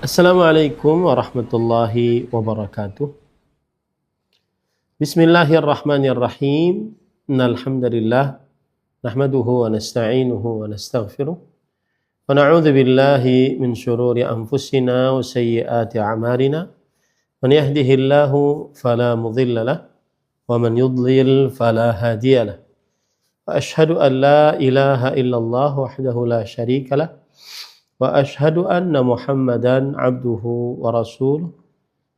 Assalamualaikum warahmatullahi wabarakatuh. Bismillahirrahmanirrahim. Innal hamdalillah nahmaduhu wa nasta'inuhu wa nastaghfiruh wa na'udzu billahi min shururi anfusina wa sayyiati a'malina. Man yahdihillahu fala mudilla lahu wa man yudlil fala hadiya lahu. Wa asyhadu an la ilaha illallah wahdahu la syarika lahu wa asyhadu anna Muhammadan abduhu wa rasuluh.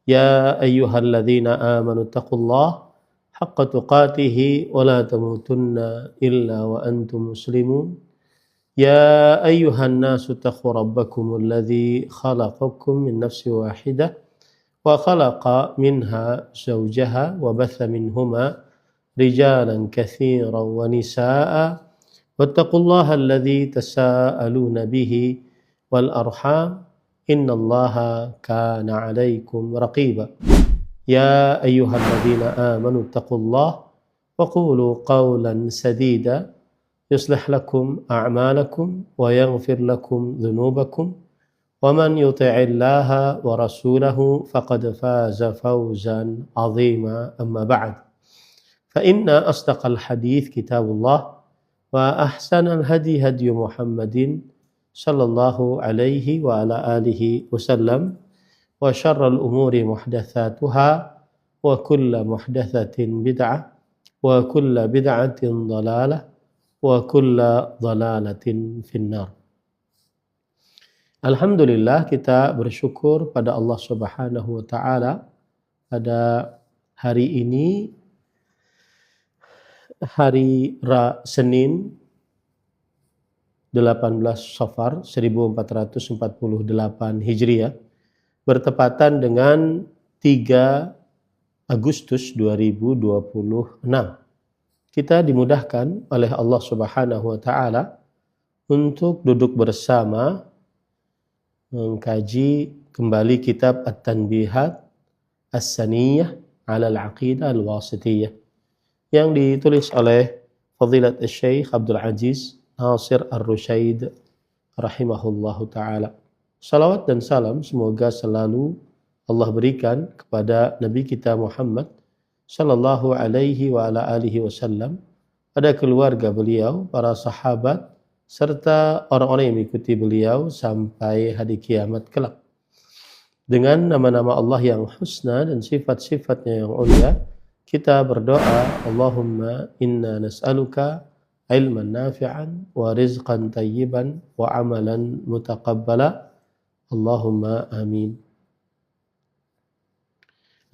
Ya ayyuhalladzina amanu taqullaha haqqa tuqatih wa la tamutunna illa wa antum muslimun. Ya ayyuhan nasu taqu rabbakumul ladzi khalaqakum min nafsin wahidah wa khalaqa minha zawjaha wa batha minhuma rijalan katsiran wa nisaa'a wattaqullaha alladzi tasaaluna bihi wal arham innallaha kana 'alaikum raqiba. Ya ayyuhalladzina amanu taqullaha wa qulu qawlan sadida yuslih lakum a'malakum wa yaghfir lakum dhunubakum wa man yuti'illaha wa rasulahu faqad faza fawzan 'azima. Amma ba'd. Fa inna asdaqal hadits kitabullah wa ahsanal hadi hadi Muhammadin sallallahu alaihi wa ala alihi wasallam wa syarral umuri muhdatsatuha wa kullu muhdatsatin bid'ah wa kullu bid'atin dhalalah wa kullu dhalalatin finnar. Alhamdulillah, kita bersyukur pada Allah Subhanahu wa taala pada hari ini, hari Senin 18 Safar 1448 Hijriah, bertepatan dengan 3 Agustus 2026. Kita dimudahkan oleh Allah Subhanahu wa taala untuk duduk bersama mengkaji kembali kitab At-Tanbihat As-Saniyah 'ala al-Aqidah Al-Wasithiyah yang ditulis oleh Fadilat Syekh Abdul Aziz Nasir Ar-Rusyaid rahimahullahu ta'ala. Salawat dan salam semoga selalu Allah berikan kepada Nabi kita Muhammad sallallahu alaihi wa ala alihi wasallam, pada keluarga beliau, para sahabat, serta orang-orang yang mengikuti beliau sampai hari kiamat kelak. Dengan nama-nama Allah yang husna dan sifat-sifatnya yang ulia, kita berdoa, Allahumma inna nas'aluka ilman nafi'an wa rizqan tayyiban wa amalan mutaqabbala. Allahumma amin.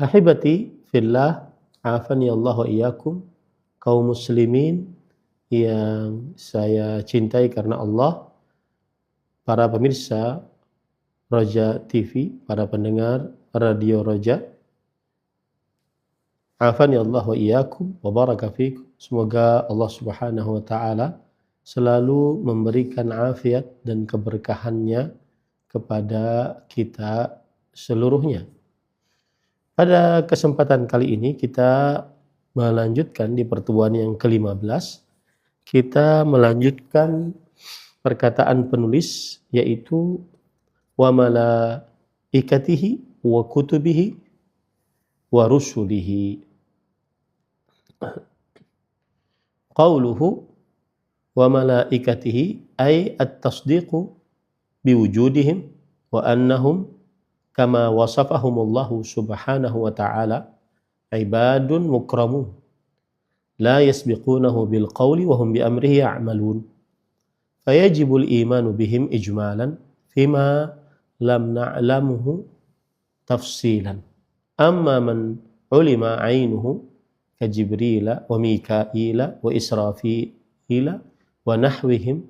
Ahibati fillah, afani Allah wa iyyakum, kaum muslimin yang saya cintai karena Allah, para pemirsa Roja TV, para pendengar Radio Roja, afani Allah wa iyyakum wa baraka fikum. Semoga Allah Subhanahu wa taala selalu memberikan afiat dan keberkahannya kepada kita seluruhnya. Pada kesempatan kali ini kita melanjutkan di pertemuan yang ke-15. Kita melanjutkan perkataan penulis, yaitu wa malaikatihi wa kutubihi wa rusulihi. Qauluhu wa malaikatihi ay at-tasdiqu biwujudihim wa annahum kama wasafahumullahu subhanahu wa ta'ala ibadun mukramun la yasbiqunahu bil qawli wa hum bi amrihi ya'malun. Fayajibul imanu bihim ijmalan fima lam na'lamuhu tafsilan. Amma man ulima 'ainuhu ka Jibrila wa Mikaila wa Israfila wa nahwihim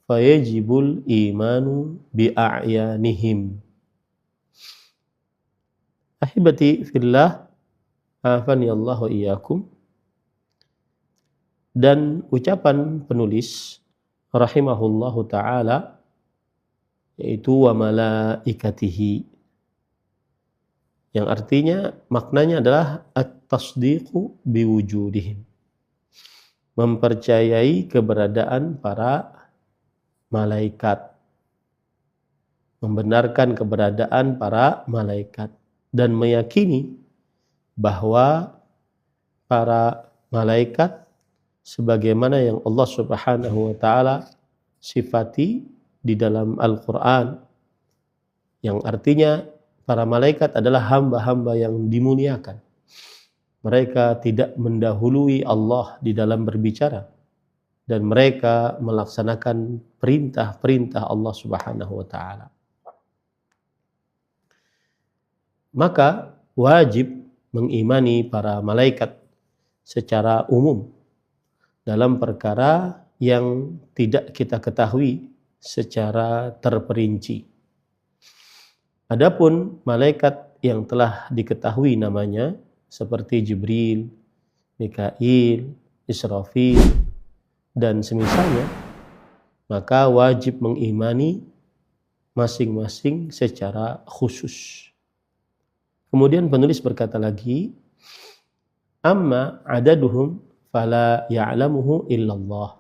fayajibul imanu bi a'yanihim. Ahibati fillah, afani Allah wa iyyakum. Dan ucapan penulis rahimahullahu ta'ala, yaitu wa malaikatihi, yang artinya maknanya adalah at-tasdiqu biwujudihim, mempercayai keberadaan para malaikat. membenarkan keberadaan para malaikat dan meyakini bahwa para malaikat sebagaimana yang Allah Subhanahu wa taala sifati di dalam Al-Qur'an, yang artinya para malaikat adalah hamba-hamba yang dimuliakan. Mereka tidak mendahului Allah di dalam berbicara dan mereka melaksanakan perintah-perintah Allah Subhanahu wa taala. Maka wajib mengimani para malaikat secara umum dalam perkara yang tidak kita ketahui secara terperinci. Adapun malaikat yang telah diketahui namanya seperti Jibril, Mikail, Israfil, dan semisalnya, maka wajib mengimani masing-masing secara khusus. Kemudian penulis berkata lagi, amma adaduhum fala ya'lamuhu illallah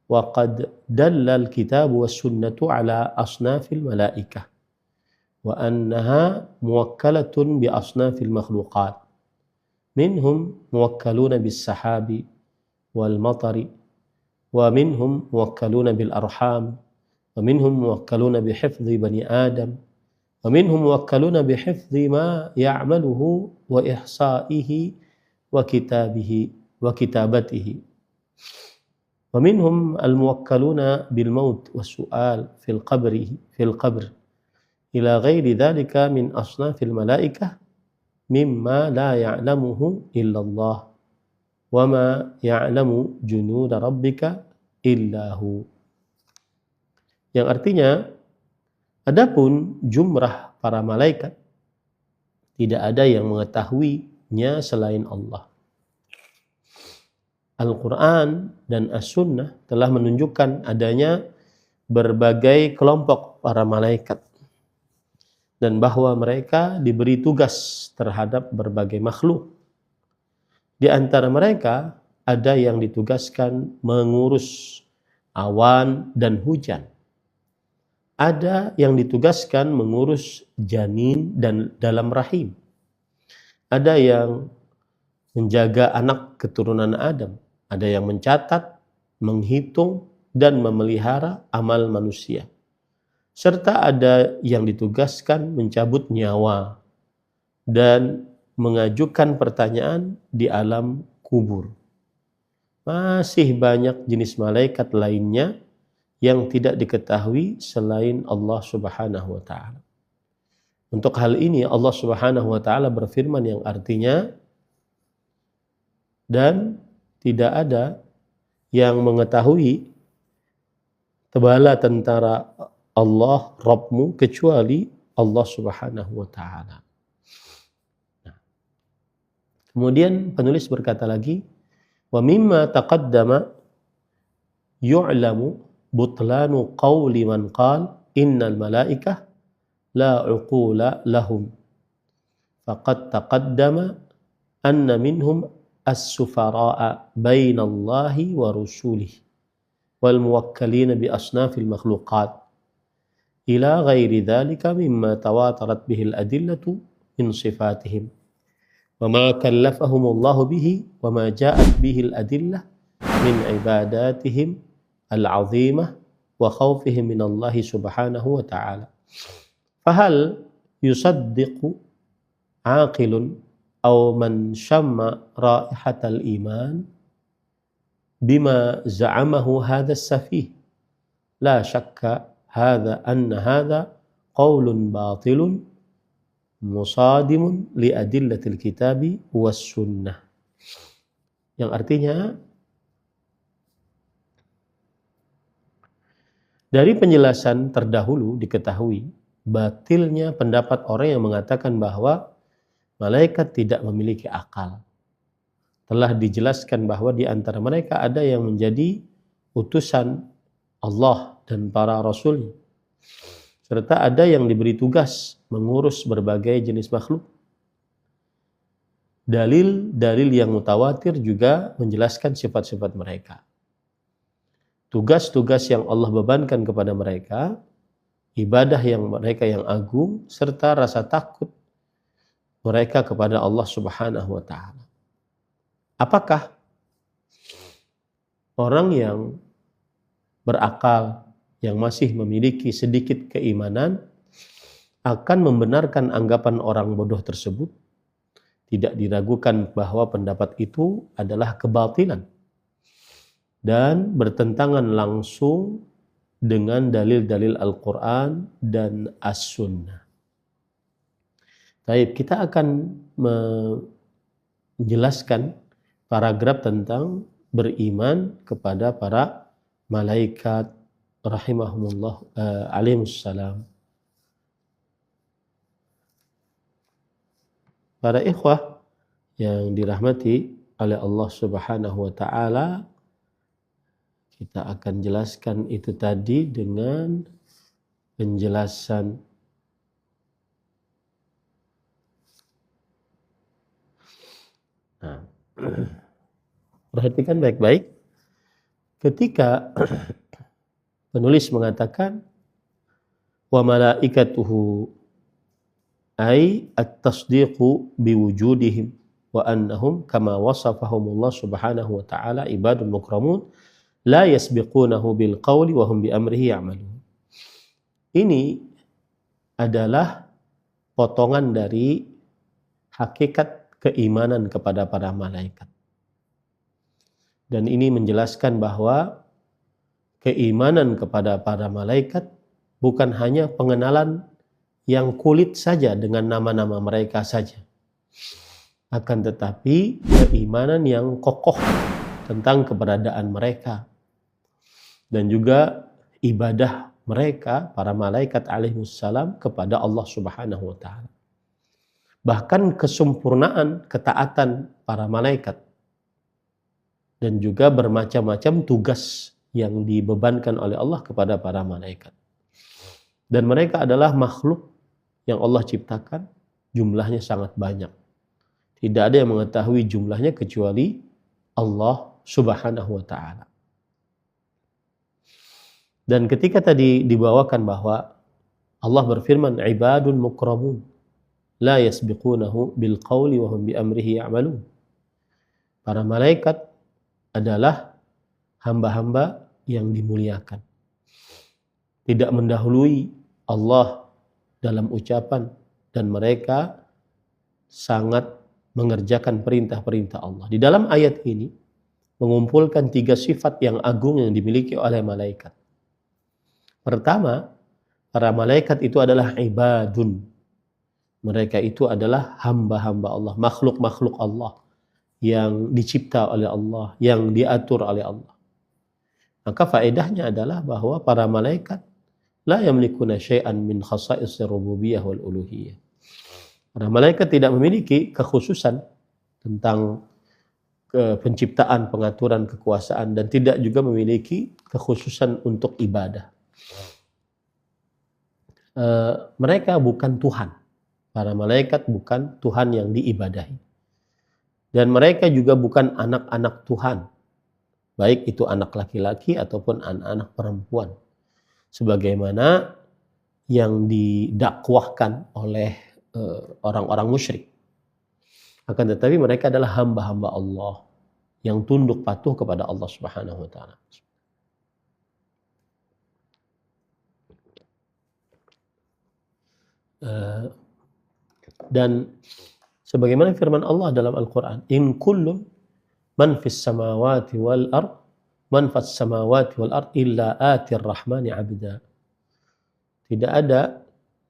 wa qad dalla al-kitab was sunnatu ala asnafil malaikah wa annaha muwakkalatun bi asnafil makhluqat minhum muwakkaluna bis sahabi wal matari wa minhum muwakkaluna bil arham wa minhum muwakkaluna bi hifdhi bani adam wa minhum muwakkaluna bi hifdhi ma ya'maluhu wa ihsa'ihi wa kitabihi wa kitabatihi wa minhum al-muwakkaluna bil maut was su'al fil qabr ila ghairi dhalika min asnafil malaikah mimma la ya'lamuhu illallah wa ma ya'lamu junuda rabbika illahu. Yang artinya, adapun jumlah para malaikat tidak ada yang mengetahuinya selain Allah. Al-Quran dan As-Sunnah telah menunjukkan adanya berbagai kelompok para malaikat dan bahwa mereka diberi tugas terhadap berbagai makhluk. Di antara mereka ada yang ditugaskan mengurus awan dan hujan. Ada yang ditugaskan mengurus janin dan dalam rahim. Ada yang menjaga anak keturunan Adam. Ada yang mencatat, menghitung, dan memelihara amal manusia. Serta ada yang ditugaskan mencabut nyawa dan mengajukan pertanyaan di alam kubur. Masih banyak jenis malaikat lainnya yang tidak diketahui selain Allah Subhanahu wa taala. Untuk hal ini Allah Subhanahu wa taala berfirman yang artinya, dan tidak ada yang mengetahui tebala tentara Allah Rabbmu kecuali Allah Subhanahu wa taala. Kemudian penulis berkata lagi, wa mimma taqaddama yu'lamu butlanu qawli man qala innal malaikah la uqula lahum faqad taqaddama anna minhum as-sufara'a bainallahi wa rusulihi wal muwakkalina bi asnafil makhluqat ila ghairi dhalika mimma tawatarat bihil adillatu min sifatihim wa ma kallafahumullahu bihi wa ma ja'at bihil adillah min ibadatihim al-'azimah wa khawfihim min Allah subhanahu wa ta'ala. Fahal yusaddiqu aqilun aw man shamma raihatal iman bima za'amahu hadha as-safih? La shakka anna hadha qawlun batilun musadimun li adillatil kitabi was sunnah. Yang artinya, dari penjelasan terdahulu diketahui batilnya pendapat orang yang mengatakan bahwa malaikat tidak memiliki akal. Telah dijelaskan bahwa di antara mereka ada yang menjadi utusan Allah dan para rasulnya, serta ada yang diberi tugas mengurus berbagai jenis makhluk. Dalil-dalil yang mutawatir juga menjelaskan sifat-sifat mereka. Tugas-tugas yang Allah bebankan kepada mereka ibadah yang mereka yang agung, serta rasa takut mereka kepada Allah Subhanahu wa taala. Apakah orang yang berakal, yang masih memiliki sedikit keimanan akan membenarkan anggapan orang bodoh tersebut? Tidak diragukan bahwa pendapat itu adalah kebatilan dan bertentangan langsung dengan dalil-dalil Al-Quran dan As-Sunnah. Baik, kita akan menjelaskan paragraf tentang beriman kepada para malaikat rahimahumullah alaihissalam. Para ikhwah yang dirahmati oleh Allah Subhanahu wa taala, kita akan jelaskan itu tadi dengan penjelasan perhatikan baik-baik ketika penulis mengatakan wa malaikatuhu ay at-tasdiqu biwujudihim wa annahum kama wasafahumullah subhanahu wa ta'ala ibadun mukramun la yasbiqunahu bil qawli wa hum bi amrihi ya'malun. Ini adalah potongan dari hakikat keimanan kepada para malaikat. Dan ini menjelaskan bahwa keimanan kepada para malaikat bukan hanya pengenalan yang kulit saja dengan nama-nama mereka saja. Akan tetapi keimanan yang kokoh tentang keberadaan mereka. Dan juga ibadah mereka, para malaikat alaihissalam kepada Allah Subhanahu wa ta'ala. Bahkan kesempurnaan ketaatan para malaikat. Dan juga bermacam-macam tugas yang dibebankan oleh Allah kepada para malaikat. Dan mereka adalah makhluk yang Allah ciptakan, jumlahnya sangat banyak. Tidak ada yang mengetahui jumlahnya kecuali Allah Subhanahu wa ta'ala. Dan ketika tadi dibawakan bahwa Allah berfirman, ibadun mukramun, la yasbiqunahu bil qawli wa hum bi amrihi ya'malun. Para malaikat adalah hamba-hamba yang dimuliakan. Tidak mendahului Allah dalam ucapan, dan mereka sangat mengerjakan perintah-perintah Allah. Di dalam ayat ini mengumpulkan 3 sifat yang agung yang dimiliki oleh malaikat. Pertama, para malaikat itu adalah ibadun. Mereka itu adalah hamba-hamba Allah, makhluk-makhluk Allah yang dicipta oleh Allah, yang diatur oleh Allah. Maka faedahnya adalah bahwa para malaikat la yamlikuna syai'an min khasa'is rububiyah wal uluhiyah. Para malaikat tidak memiliki kekhususan tentang penciptaan, pengaturan, kekuasaan, dan tidak juga memiliki kekhususan untuk ibadah. Mereka bukan Tuhan. Para malaikat bukan Tuhan yang diibadahi. Dan mereka juga bukan anak-anak Tuhan. Baik itu anak laki-laki ataupun anak-anak perempuan. Sebagaimana yang didakwahkan oleh orang-orang musyrik. Akan tetapi mereka adalah hamba-hamba Allah yang tunduk patuh kepada Allah Subhanahu wa ta'ala. Dan sebagaimana firman Allah dalam Al-Quran, in kullun man fis samawati wal ard man fis samawati wal ard illa atir rahmani abda. Tidak ada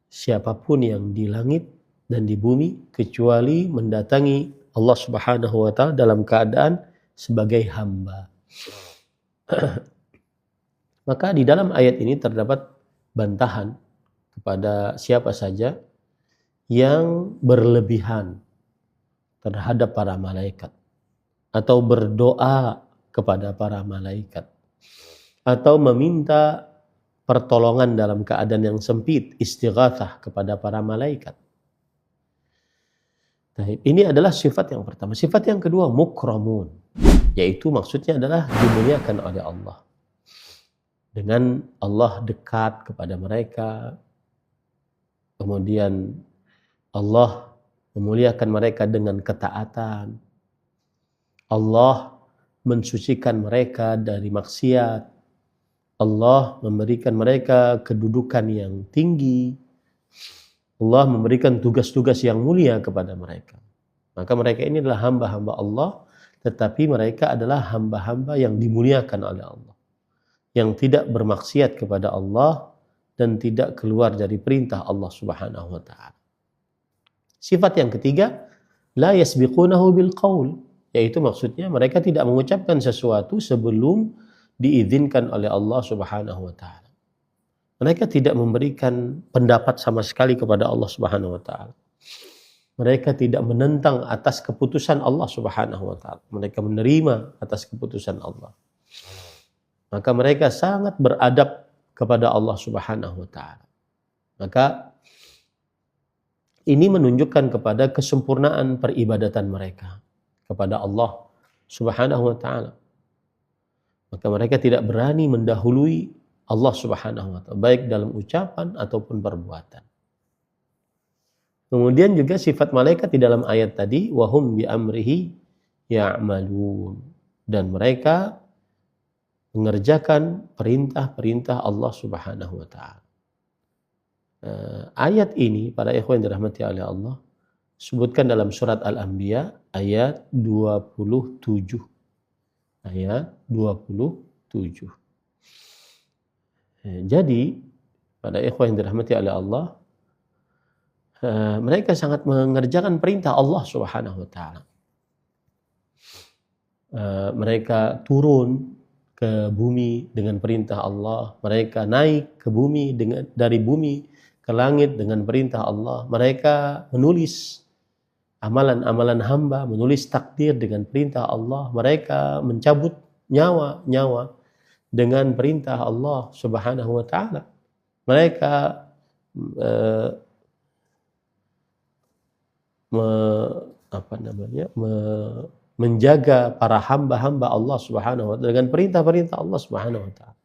siapapun yang di langit dan di bumi kecuali mendatangi Allah Subhanahu wa ta'ala dalam keadaan sebagai hamba. Maka di dalam ayat ini terdapat bantahan kepada siapa saja yang berlebihan terhadap para malaikat, atau berdoa kepada para malaikat, atau meminta pertolongan dalam keadaan yang sempit, istighatsah kepada para malaikat. Nah, ini adalah sifat yang pertama. Sifat yang kedua, mukramun, yaitu maksudnya adalah dimuliakan oleh Allah. dengan Allah dekat kepada mereka, kemudian Allah memuliakan mereka dengan ketaatan, Allah mensucikan mereka dari maksiat, Allah memberikan mereka kedudukan yang tinggi, Allah memberikan tugas-tugas yang mulia kepada mereka. Maka mereka ini adalah hamba-hamba Allah, tetapi mereka adalah hamba-hamba yang dimuliakan oleh Allah, yang tidak bermaksiat kepada Allah dan tidak keluar dari perintah Allah Subhanahu wa taala. Sifat yang ketiga, la yasbiqunahu bil qaul, yaitu maksudnya mereka tidak mengucapkan sesuatu sebelum diizinkan oleh Allah Subhanahu wa taala. Mereka tidak memberikan pendapat sama sekali kepada Allah Subhanahu wa taala. Mereka tidak menentang atas keputusan Allah Subhanahu wa taala. Mereka menerima atas keputusan Allah. Maka mereka sangat beradab kepada Allah Subhanahu wa taala. Maka ini menunjukkan kepada kesempurnaan peribadatan mereka kepada Allah Subhanahu wa taala. Maka mereka tidak berani mendahului Allah Subhanahu wa taala, baik dalam ucapan ataupun perbuatan. Kemudian juga sifat malaikat di dalam ayat tadi, wahum bi amrihi ya'malun, dan mereka mengerjakan perintah-perintah Allah Subhanahu wa taala. Ayat ini para ikhwan yang dirahmati oleh Allah sebutkan dalam surat Al-Anbiya ayat 27. Ayat 27. Jadi pada ikhwan yang dirahmati oleh Allah, mereka sangat mengerjakan perintah Allah Subhanahu wa taala. Mereka turun ke bumi dengan perintah Allah, mereka naik ke bumi dari bumi ke langit dengan perintah Allah, mereka menulis amalan-amalan hamba, menulis takdir dengan perintah Allah, mereka mencabut nyawa-nyawa dengan perintah Allah Subhanahu wa taala. Mereka menjaga para hamba-hamba Allah Subhanahu wa taala dengan perintah-perintah Allah Subhanahu wa taala.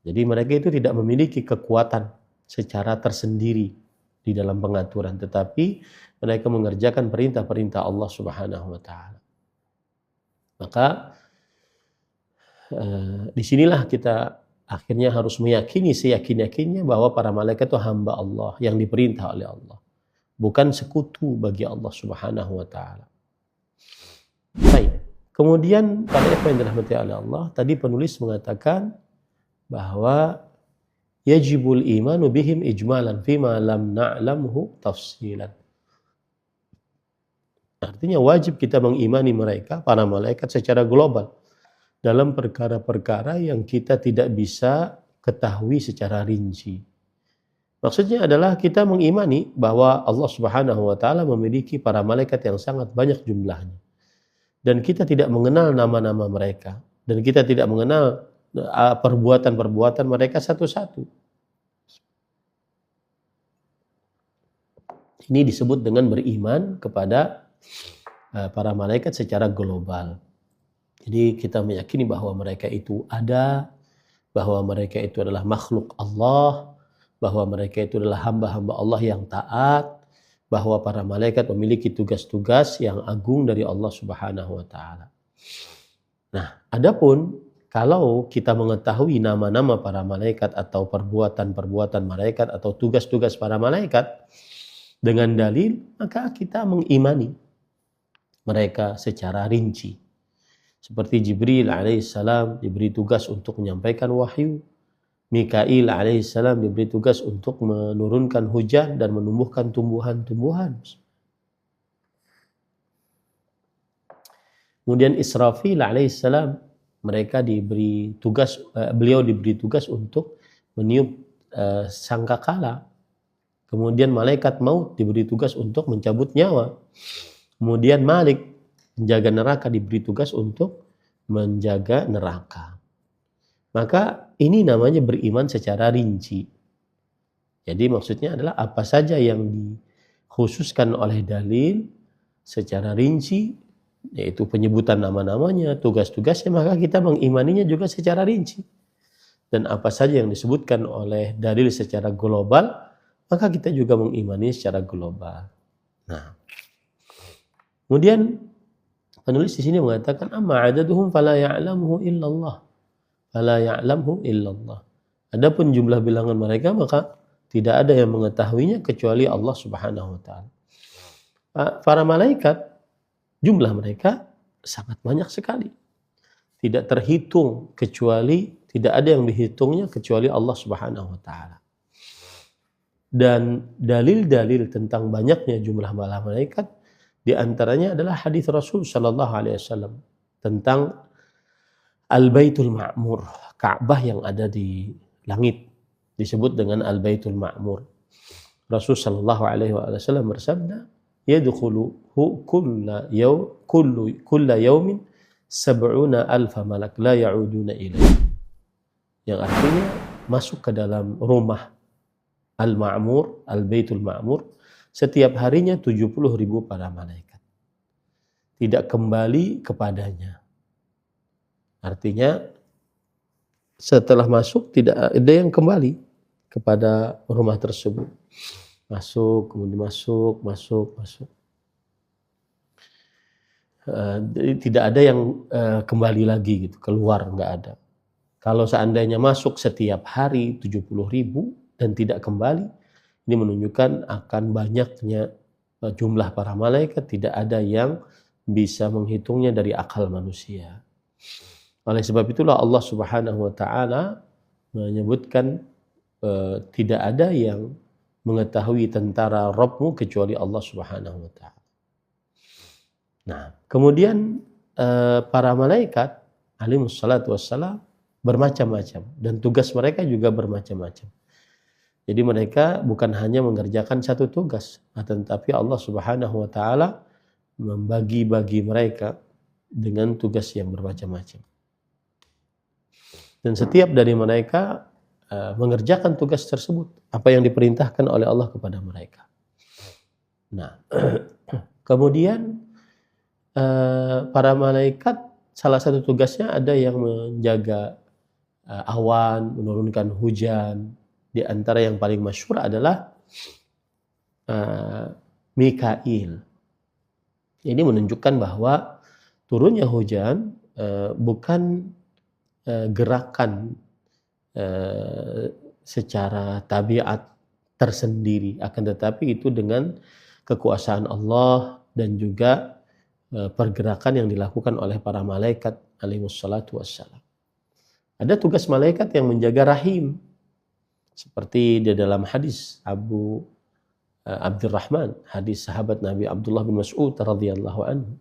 Jadi mereka itu tidak memiliki kekuatan secara tersendiri di dalam pengaturan, tetapi mereka mengerjakan perintah-perintah Allah Subhanahu wa taala. Maka disinilah kita akhirnya harus meyakini seyakin-yakinnya bahwa para malaikat itu hamba Allah yang diperintah oleh Allah, bukan sekutu bagi Allah Subhanahu wa taala. Baik. Kemudian pada apa yang dirahmati oleh Allah, tadi penulis mengatakan bahwa yajibul imanu bihim ijmalan fima lam na'lamhu tafsilan. Artinya wajib kita mengimani mereka, para malaikat secara global, dalam perkara-perkara yang kita tidak bisa ketahui secara rinci. Maksudnya adalah kita mengimani bahwa Allah Subhanahu wa taala memiliki para malaikat yang sangat banyak jumlahnya. Dan kita tidak mengenal nama-nama mereka, dan kita tidak mengenal perbuatan-perbuatan mereka satu-satu. Ini disebut dengan beriman kepada para malaikat secara global. Jadi kita meyakini bahwa mereka itu ada, bahwa mereka itu adalah makhluk Allah, bahwa mereka itu adalah hamba-hamba Allah yang taat, bahwa para malaikat memiliki tugas-tugas yang agung dari Allah Subhanahu wa taala. Nah, adapun kalau kita mengetahui nama-nama para malaikat atau perbuatan-perbuatan malaikat atau tugas-tugas para malaikat dengan dalil, maka kita mengimani mereka secara rinci. Seperti Jibril alaihissalam diberi tugas untuk menyampaikan wahyu, Mikail alaihissalam diberi tugas untuk menurunkan hujan dan menumbuhkan tumbuhan-tumbuhan. Kemudian Israfil alaihissalam, beliau diberi tugas untuk meniup sangkakala. Kemudian malaikat maut diberi tugas untuk mencabut nyawa. Kemudian Malik, penjaga neraka, diberi tugas untuk menjaga neraka. Maka ini namanya beriman secara rinci. Jadi maksudnya adalah apa saja yang dikhususkan oleh dalil secara rinci, yaitu penyebutan nama-namanya, tugas-tugasnya, maka kita mengimaninya juga secara rinci. dan apa saja yang disebutkan oleh dalil secara global, maka kita juga mengimani secara global. Nah, kemudian penulis di sini mengatakan amma adaduhum fala ya'lamuhu illallah. Fala ya'lamuhu illallah. Adapun jumlah bilangan mereka maka tidak ada yang mengetahuinya kecuali Allah Subhanahu wa taala. Para malaikat jumlah mereka sangat banyak sekali. Tidak terhitung kecuali, tidak ada yang dihitungnya kecuali Allah Subhanahu wa taala. Dan dalil-dalil tentang banyaknya jumlah malaikat di antaranya adalah hadis Rasul sallallahu alaihi wasallam tentang Al-Baitul Ma'mur, Ka'bah yang ada di langit, disebut dengan Al-Baitul Ma'mur. Rasul sallallahu alaihi wasallam bersabda, "Yadkhuluhu kulla yawmin sab'una alfa malak la ya'uduna ilaihi." Yang artinya masuk ke dalam rumah Al-Ma'mur, Al-Baitul Ma'mur, setiap harinya 70.000 para malaikat. Tidak kembali kepadanya. Artinya setelah masuk tidak ada yang kembali kepada rumah tersebut. Masuk, kemudian masuk. Tidak ada yang kembali lagi gitu, keluar, nggak ada. Kalau seandainya masuk setiap hari 70.000 dan tidak kembali, ini menunjukkan akan banyaknya jumlah para malaikat, tidak ada yang bisa menghitungnya dari akal manusia. Oleh sebab itulah Allah Subhanahu wa taala menyebutkan tidak ada yang mengetahui tentara Rabbmu kecuali Allah Subhanahu wa taala. Nah, kemudian para malaikat alaihimus salatu wassalam bermacam-macam dan tugas mereka juga bermacam-macam. Jadi mereka bukan hanya mengerjakan satu tugas, tetapi Allah Subhanahu wa taala membagi-bagi mereka dengan tugas yang bermacam-macam. Dan setiap dari mereka mengerjakan tugas tersebut, apa yang diperintahkan oleh Allah kepada mereka. Nah, kemudian para malaikat salah satu tugasnya ada yang menjaga awan, menurunkan hujan. Di antara yang paling masyhur adalah Mikail. Ini menunjukkan bahwa turunnya hujan bukan gerakan secara tabiat tersendiri, akan tetapi itu dengan kekuasaan Allah dan juga pergerakan yang dilakukan oleh para malaikat alaihimus salatu wassalam. Ada tugas malaikat yang menjaga rahim, seperti di dalam hadis Abu Abdurrahman, hadis sahabat Nabi Abdullah bin Mas'ud radhiyallahu anhu,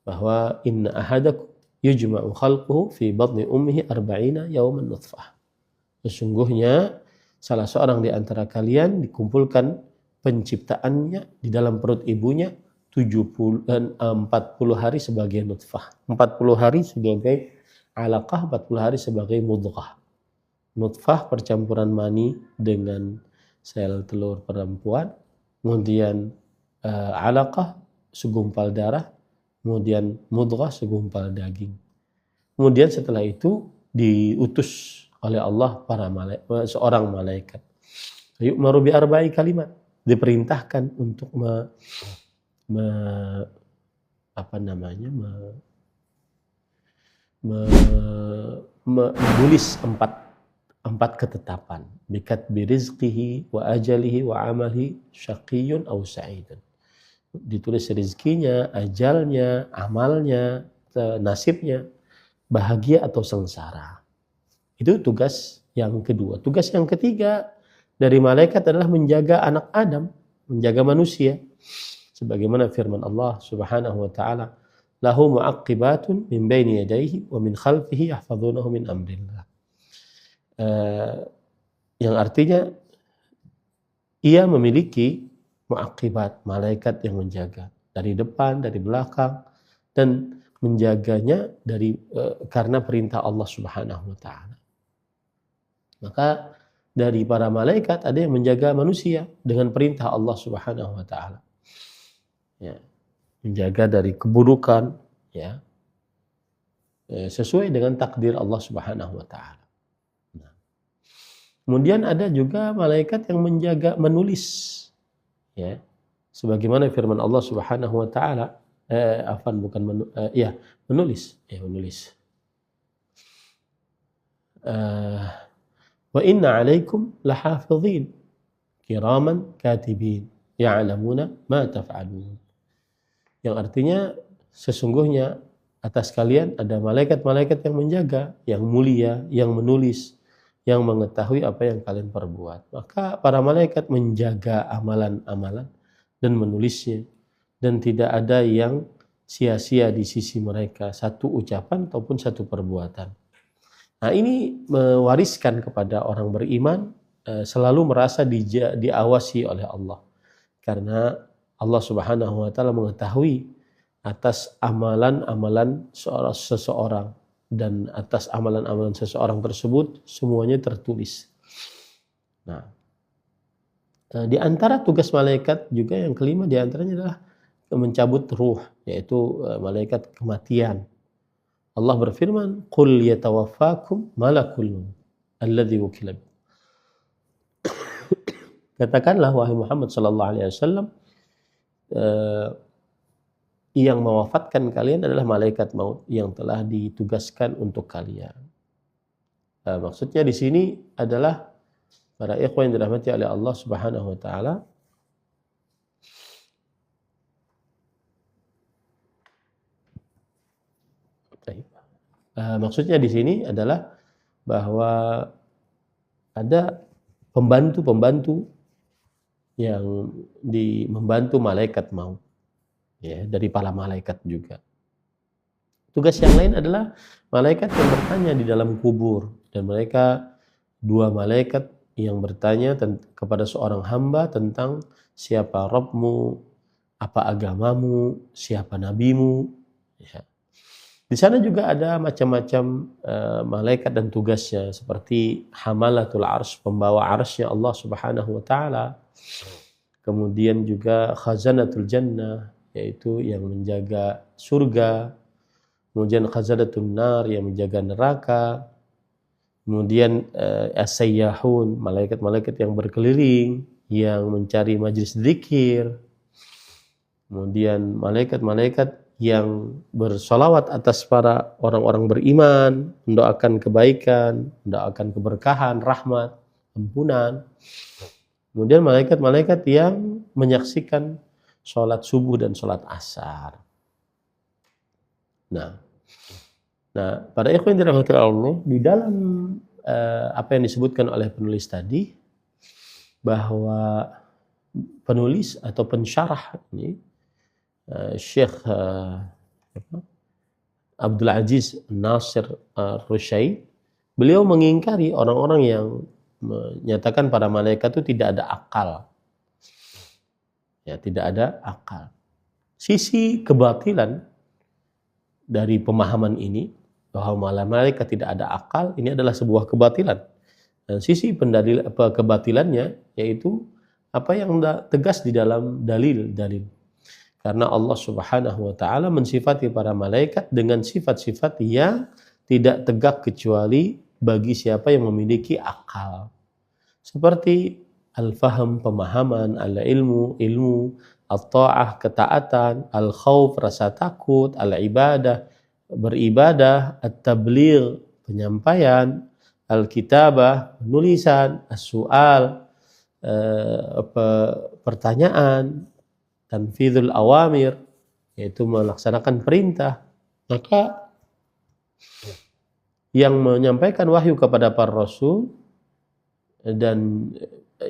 bahwa inna ahadakum yujma'u khalquhu fi batni ummihi 40 yawman nutfah. Sesungguhnya salah seorang di antara kalian dikumpulkan penciptaannya di dalam perut ibunya 40 hari sebagai nutfah, 40 hari sebagai alaqah, 40 hari sebagai mudghah. Nutfah percampuran mani dengan sel telur perempuan, kemudian alaqah segumpal darah, kemudian mudghah segumpal daging. Kemudian setelah itu diutus oleh Allah seorang malaikat. Yu'maru bi arba'i kalimat, diperintahkan untuk menulis empat ketetapan, bikat birizqihi wa ajalihi wa amalihi syaqiyyun aw sa'idun. Ditulis rezekinya, ajalnya, amalnya, nasibnya, bahagia atau sengsara. Itu tugas yang kedua. Tugas yang ketiga dari malaikat adalah menjaga anak Adam, menjaga manusia. Sebagaimana firman Allah Subhanahu wa taala, lahu mu'aqqibatun min baini yadayhi wa min khalfihi yahfazunahu min amrillah. Yang artinya ia memiliki mu'aqqibat, malaikat yang menjaga dari depan, dari belakang, dan menjaganya dari karena perintah Allah Subhanahu wa taala. Maka dari para malaikat ada yang menjaga manusia dengan perintah Allah Subhanahu wa taala. Ya, menjaga dari keburukan, ya, sesuai dengan takdir Allah Subhanahu wa taala. Kemudian ada juga malaikat yang menjaga menulis, ya. Sebagaimana firman Allah Subhanahu wa taala, menulis, menulis. Wa inna 'alaikum lahafidhin kiraman katibin ya'lamuna ma taf'alun. Yang artinya sesungguhnya atas kalian ada malaikat-malaikat yang menjaga, yang mulia, yang menulis, yang mengetahui apa yang kalian perbuat. Maka para malaikat menjaga amalan-amalan dan menulisnya, dan tidak ada yang sia-sia di sisi mereka, satu ucapan ataupun satu perbuatan. Nah, ini mewariskan kepada orang beriman selalu merasa diawasi oleh Allah, karena Allah Subhanahu wa taala mengetahui atas amalan-amalan seseorang, dan atas amalan-amalan seseorang tersebut semuanya tertulis. Nah, di antara tugas malaikat juga yang kelima di antaranya adalah mencabut ruh, yaitu malaikat kematian. Allah berfirman, "Qul yatawaffakum malakul maut alladzi wukila bikum." Katakanlah wahai Muhammad sallallahu alaihi wasallam, yang mewafatkan kalian adalah malaikat maut yang telah ditugaskan untuk kalian. Maksudnya di sini adalah para ikhwan yang dirahmati oleh Allah Subhanahu wa taala, maksudnya di sini adalah bahwa ada pembantu-pembantu yang membantu malaikat maut, ya, dari para malaikat juga. Tugas yang lain adalah malaikat yang bertanya di dalam kubur, dan mereka dua malaikat yang bertanya kepada seorang hamba tentang siapa Rabbmu, apa agamamu, siapa nabimu, ya. Di sana juga ada macam-macam malaikat dan tugasnya, seperti hamalatul arsy, pembawa arsy-Nya Allah Subhanahu wa taala. Kemudian juga khazanatul jannah, yaitu yang menjaga surga. Kemudian khazanatun nar, yang menjaga neraka. Kemudian as-sayyahun, malaikat-malaikat yang berkeliling, yang mencari majlis zikir. Kemudian malaikat-malaikat yang bersolawat atas para orang-orang beriman, mendoakan kebaikan, mendoakan keberkahan, rahmat, ampunan. Kemudian malaikat-malaikat yang menyaksikan sholat subuh dan sholat asar. Nah, para ikhwan yang dirahmati Allah, di dalam apa yang disebutkan oleh penulis tadi, bahwa penulis atau pensyarah ini, Syekh Abdul Aziz Nasir Rusyaid, beliau mengingkari orang-orang yang menyatakan para malaikat itu tidak ada akal. Ya, tidak ada akal. Sisi kebatilan dari pemahaman ini, bahwa malaikat tidak ada akal, ini adalah sebuah kebatilan. Dan sisi kebatilannya yaitu apa yang tegas di dalam dalil-dalil. Karena Allah Subhanahu wa taala mensifati para malaikat dengan sifat-sifat yang tidak tegak kecuali bagi siapa yang memiliki akal. Seperti al-faham, pemahaman, al-ilmu, ilmu, at-ta'ah, ketaatan, al-khauf, rasa takut, al-ibadah, beribadah, at-tabligh, penyampaian, al-kitabah, penulisan, as-su'al, pertanyaan, tanfidhul awamir, yaitu melaksanakan perintah. Maka yang menyampaikan wahyu kepada para rasul, dan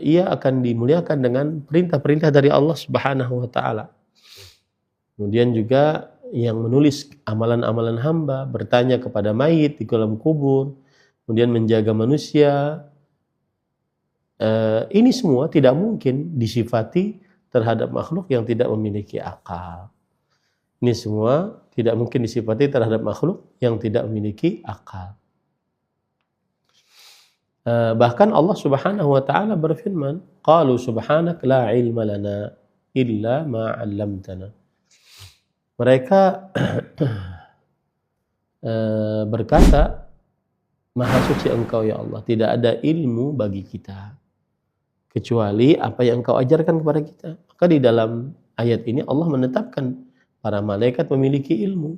ia akan dimuliakan dengan perintah-perintah dari Allah Subhanahu wa taala. Kemudian juga yang menulis amalan-amalan hamba, bertanya kepada mayit di dalam kubur, kemudian menjaga manusia. Ini semua tidak mungkin disifati terhadap makhluk yang tidak memiliki akal. Ini semua tidak mungkin disifati terhadap makhluk yang tidak memiliki akal. Bahkan Allah Subhanahu wa taala berfirman, qalu subhanak la ilma lana illa ma 'allamtana. Mereka berkata, Maha suci Engkau ya Allah, tidak ada ilmu bagi kita kecuali apa yang Engkau ajarkan kepada kita. Maka di dalam ayat ini Allah menetapkan para malaikat memiliki ilmu.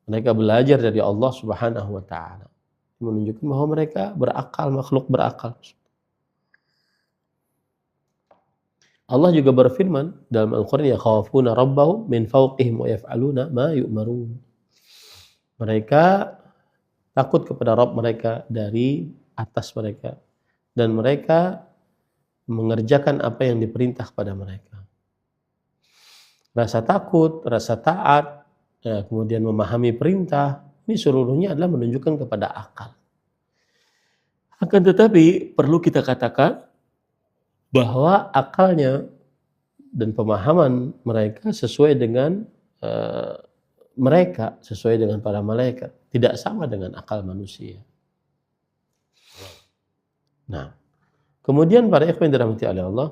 Mereka belajar dari Allah Subhanahu wa taala. Menunjukkan bahwa mereka berakal, makhluk berakal. Allah juga berfirman dalam Al-Qur'an, yakhafuna rabbahum min fawqihim wa yaf'aluna ma yu'marun. Mereka takut kepada Rabb mereka dari atas mereka dan mereka mengerjakan apa yang diperintah kepada mereka. Rasa takut, rasa taat, kemudian memahami perintah, ini seluruhnya adalah menunjukkan kepada akal. Akan tetapi perlu kita katakan bahwa akalnya dan pemahaman mereka sesuai dengan mereka, sesuai dengan para malaikat, tidak sama dengan akal manusia. Nah, kemudian para ikhwan dirahmati oleh Allah,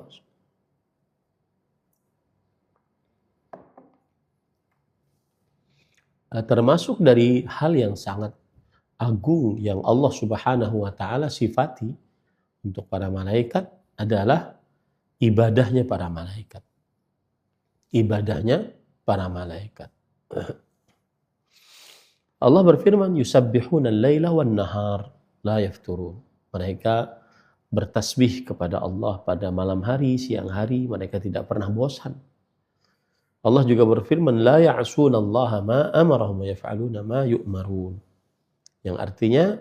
termasuk dari hal yang sangat agung yang Allah Subhanahu wa taala sifati untuk para malaikat adalah ibadahnya para malaikat. Ibadahnya para malaikat. Allah berfirman, yusabbihuna al-laila wan-nahar la yafturun. Mereka bertasbih kepada Allah pada malam hari, siang hari, mereka tidak pernah bosan. Allah juga berfirman, la ya'sunallaha ma amarahum wa yaf'aluna ma yu'marun. Yang artinya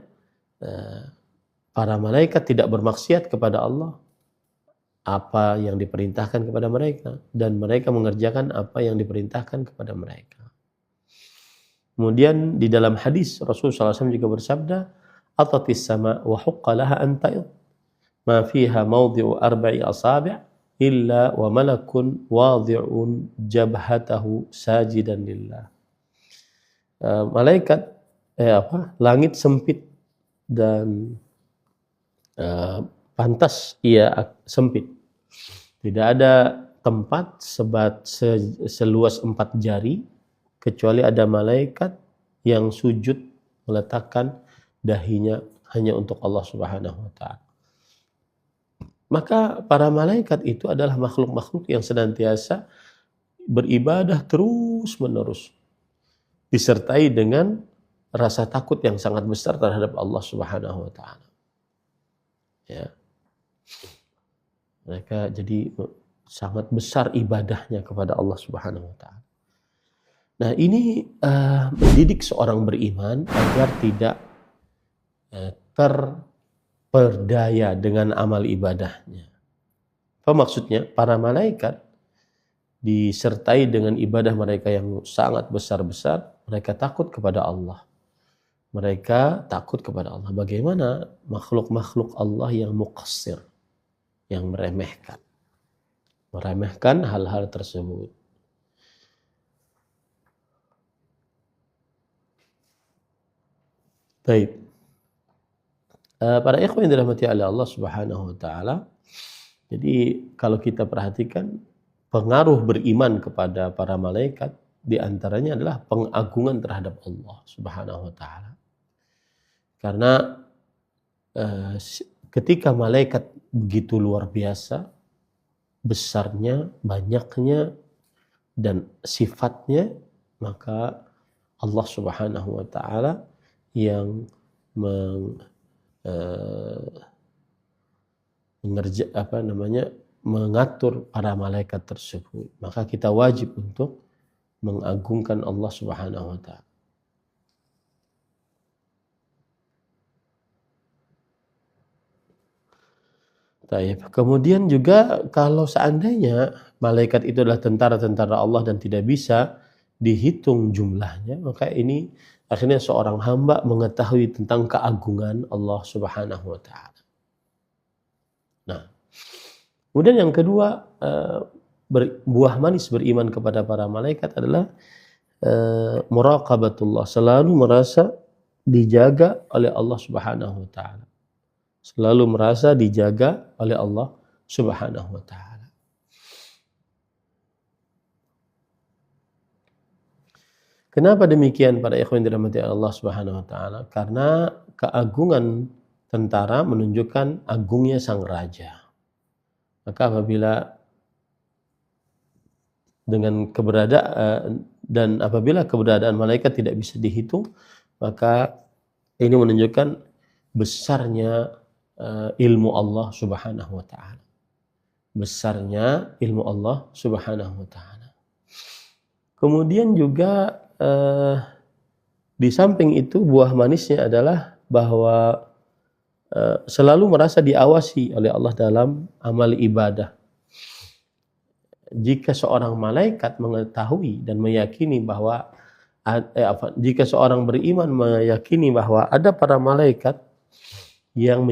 para malaikat tidak bermaksiat kepada Allah apa yang diperintahkan kepada mereka dan mereka mengerjakan apa yang diperintahkan kepada mereka. Kemudian di dalam hadis Rasulullah SAW juga bersabda, atatis sama wa huqqa laha an ta'id ma fiha mawdi'u arba'i asabi' illa wa malakun wadhi'un jabhatahu sajidan lillah. Malaikat langit sempit dan pantas ia sempit. Tidak ada tempat seluas 4 jari kecuali ada malaikat yang sujud meletakkan dahinya hanya untuk Allah Subhanahu wa taala. Maka para malaikat itu adalah makhluk-makhluk yang senantiasa beribadah terus-menerus, disertai dengan rasa takut yang sangat besar terhadap Allah Subhanahu wa taala. Ya. Mereka jadi sangat besar ibadahnya kepada Allah Subhanahu wa taala. Nah, ini mendidik seorang beriman agar tidak terperdaya dengan amal ibadahnya. Apa maksudnya? Para malaikat disertai dengan ibadah mereka yang sangat besar-besar, mereka takut kepada Allah. Mereka takut kepada Allah. Bagaimana makhluk-makhluk Allah yang muqassir, yang meremehkan hal-hal tersebut. Baik. Para ikhwan yang dirahmati oleh Allah Subhanahu wa taala. Jadi kalau kita perhatikan pengaruh beriman kepada para malaikat di antaranya adalah pengagungan terhadap Allah Subhanahu wa taala. Karena ketika malaikat begitu luar biasa besarnya, banyaknya dan sifatnya, maka Allah Subhanahu wa taala yang mengatur para malaikat tersebut. Maka kita wajib untuk mengagungkan Allah Subhanahu wa taala. Kemudian juga kalau seandainya malaikat itu adalah tentara-tentara Allah dan tidak bisa dihitung jumlahnya, maka ini akhirnya seorang hamba mengetahui tentang keagungan Allah Subhanahu wa taala. Nah, kemudian yang kedua, buah manis beriman kepada para malaikat adalah muraqabatullah, selalu merasa dijaga oleh Allah Subhanahu wa taala. Selalu merasa dijaga oleh Allah Subhanahu wa taala. Kenapa demikian para ikhwan dirahmati Allah Subhanahu wa taala? Karena keagungan tentara menunjukkan agungnya sang raja. Maka apabila apabila keberadaan malaikat tidak bisa dihitung, maka ini menunjukkan besarnya ilmu Allah Subhanahu wa taala. Besarnya ilmu Allah Subhanahu wa taala. Kemudian juga di samping itu buah manisnya adalah bahwa selalu merasa diawasi oleh Allah dalam amal ibadah. Jika seorang malaikat mengetahui dan meyakini bahwa jika seorang beriman meyakini bahwa ada para malaikat yang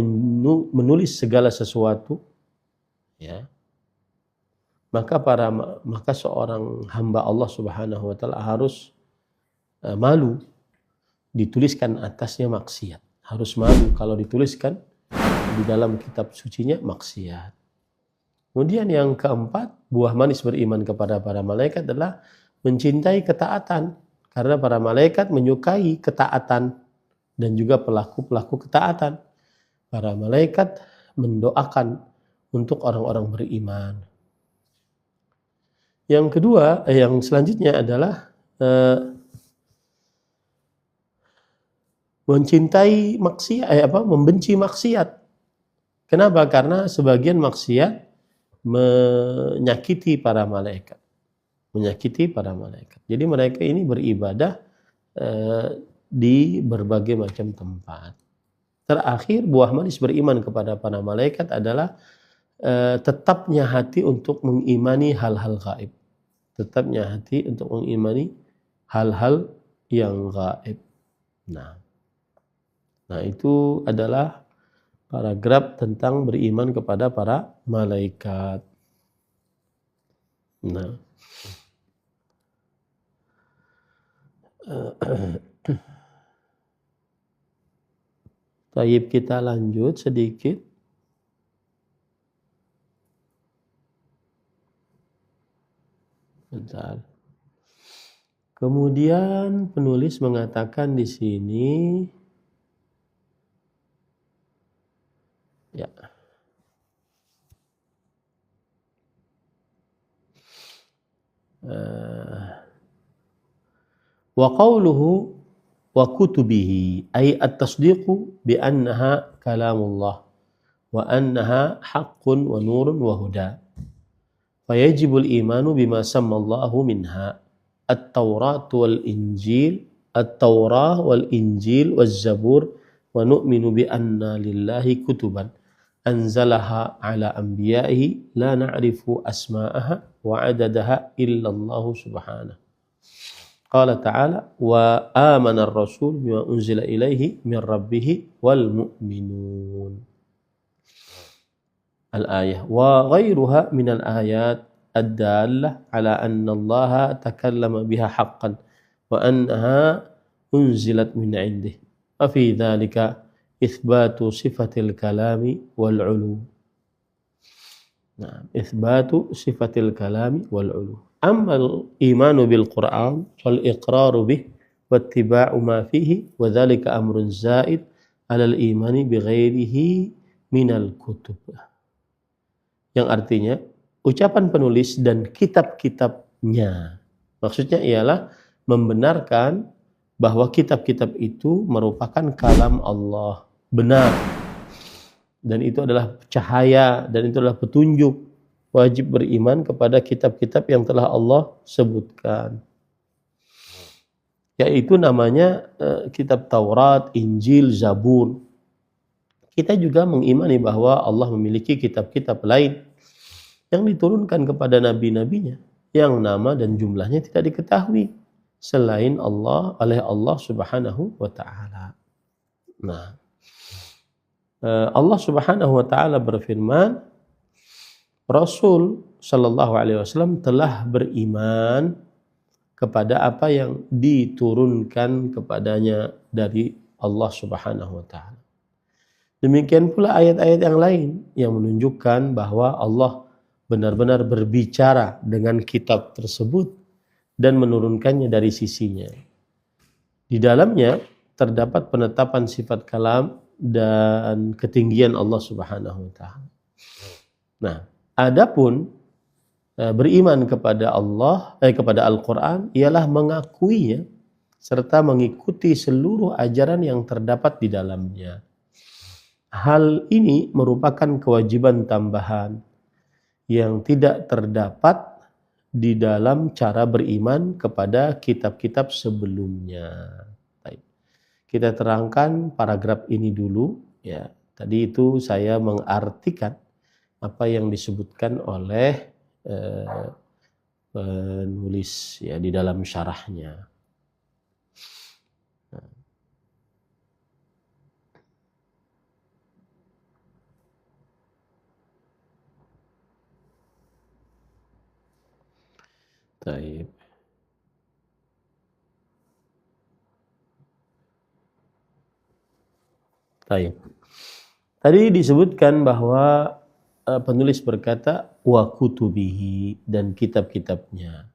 menulis segala sesuatu, ya, maka seorang hamba Allah Subhanahu wa taala harus malu dituliskan atasnya maksiat. Harus malu kalau dituliskan di dalam kitab sucinya maksiat. Kemudian yang keempat, buah manis beriman kepada para malaikat adalah mencintai ketaatan. Karena para malaikat menyukai ketaatan dan juga pelaku-pelaku ketaatan. Para malaikat mendoakan untuk orang-orang beriman. Yang kedua, yang selanjutnya adalah mencintai maksiat, membenci maksiat. Kenapa? Karena sebagian maksiat menyakiti para malaikat. Jadi mereka ini beribadah di berbagai macam tempat. Terakhir, buah manis beriman kepada para malaikat adalah tetapnya hati untuk mengimani hal-hal gaib. Tetapnya hati untuk mengimani hal-hal yang gaib. Nah, itu adalah paragraf tentang beriman kepada para malaikat. Nah, Taib, kita lanjut sedikit. Bentar. Kemudian penulis mengatakan di sini, ya. Wa qawluhu wa kutubihi ay at-tasdiqu bi annaha kalamullah wa annaha haqqun wa nurun wa huda. Fayajibul imanu bima sammallahu minha at-Taurat wal Injil, at-Taurah wal Injil wal Zabur, wa nu'minu bi anna lillahi kutuban anzalaha ala anbiya'ihi la na'rifu asma'aha wa adadaha illa Allah subhanahu. Qala ta'ala wa amana ar-rasul bima unzila ilaihi min rabbih wal mu'minun. Al-ayah wa ghairuha min al-ayat ad-dallah ala anna Allah takallama biha haqqan wa annaha unzilat min 'indih. Wa fi dhalika itsbatu sifatil kalami wal 'ulu. Nah, itsbatu sifatil kalami wal 'ulu. Amma al-imanu bil Qur'an wal iqraru bih wa ittiba'u ma fihi wa dhalika amrun zaid 'ala al-imani bi ghairihi minal kutub. Yang artinya ucapan penulis dan kitab-kitabnya. Maksudnya ialah membenarkan bahwa kitab-kitab itu merupakan kalam Allah, benar. Dan itu adalah cahaya dan itu adalah petunjuk. Wajib beriman kepada kitab-kitab yang telah Allah sebutkan. Yaitu namanya kitab Taurat, Injil, Zabur. Kita juga mengimani bahwa Allah memiliki kitab-kitab lain yang diturunkan kepada nabi-nabinya yang nama dan jumlahnya tidak diketahui selain Allah, oleh Allah Subhanahu wa taala. Nah, Allah Subhanahu wa taala berfirman, Rasul sallallahu alaihi wasallam telah beriman kepada apa yang diturunkan kepadanya dari Allah Subhanahu wa taala. Demikian pula ayat-ayat yang lain yang menunjukkan bahwa Allah benar-benar berbicara dengan kitab tersebut dan menurunkannya dari sisinya. Di dalamnya terdapat penetapan sifat kalam dan ketinggian Allah Subhanahu wa taala. Nah, adapun beriman kepada kepada Al-Qur'an ialah mengakuinya serta mengikuti seluruh ajaran yang terdapat di dalamnya. Hal ini merupakan kewajiban tambahan yang tidak terdapat di dalam cara beriman kepada kitab-kitab sebelumnya. Baik. Kita terangkan paragraf ini dulu ya. Tadi itu saya mengartikan apa yang disebutkan oleh penulis ya di dalam syarahnya. Baik. Baik. Tadi disebutkan bahwa penulis berkata wa kutubihi dan kitab-kitabnya.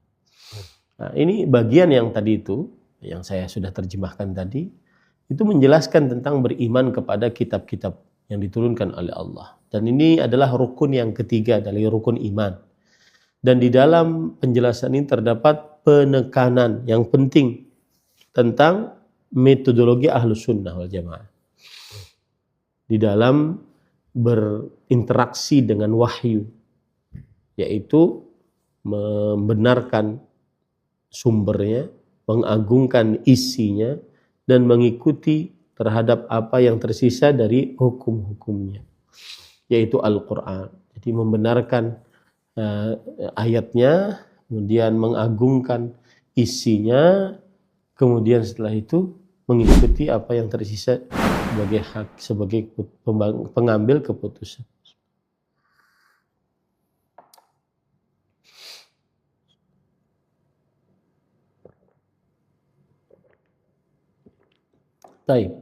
Nah, ini bagian yang tadi itu yang saya sudah terjemahkan tadi itu menjelaskan tentang beriman kepada kitab-kitab yang diturunkan oleh Allah. Dan ini adalah rukun yang ketiga dari rukun iman. Dan di dalam penjelasan ini terdapat penekanan yang penting tentang metodologi Ahlus Sunnah wal Jamaah. Di dalam berinteraksi dengan wahyu, yaitu membenarkan sumbernya, mengagungkan isinya, dan mengikuti terhadap apa yang tersisa dari hukum-hukumnya, yaitu Al-Quran. Jadi membenarkan ayatnya, kemudian mengagungkan isinya, kemudian setelah itu mengikuti apa yang tersisa sebagai hak, sebagai pengambil keputusan. Baik.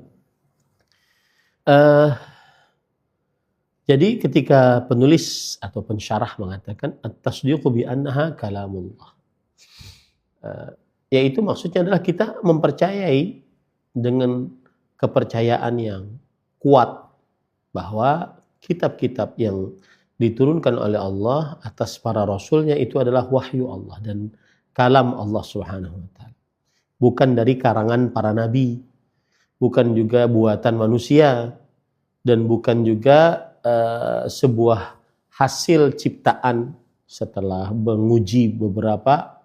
Jadi ketika penulis atau pensyarah mengatakan at-tasdiqu bi annaha kalamullah, yaitu maksudnya adalah kita mempercayai dengan kepercayaan yang kuat bahwa kitab-kitab yang diturunkan oleh Allah atas para rasulnya itu adalah wahyu Allah dan kalam Allah Subhanahu wa taala. Bukan dari karangan para nabi, bukan juga buatan manusia, dan bukan juga sebuah hasil ciptaan setelah menguji beberapa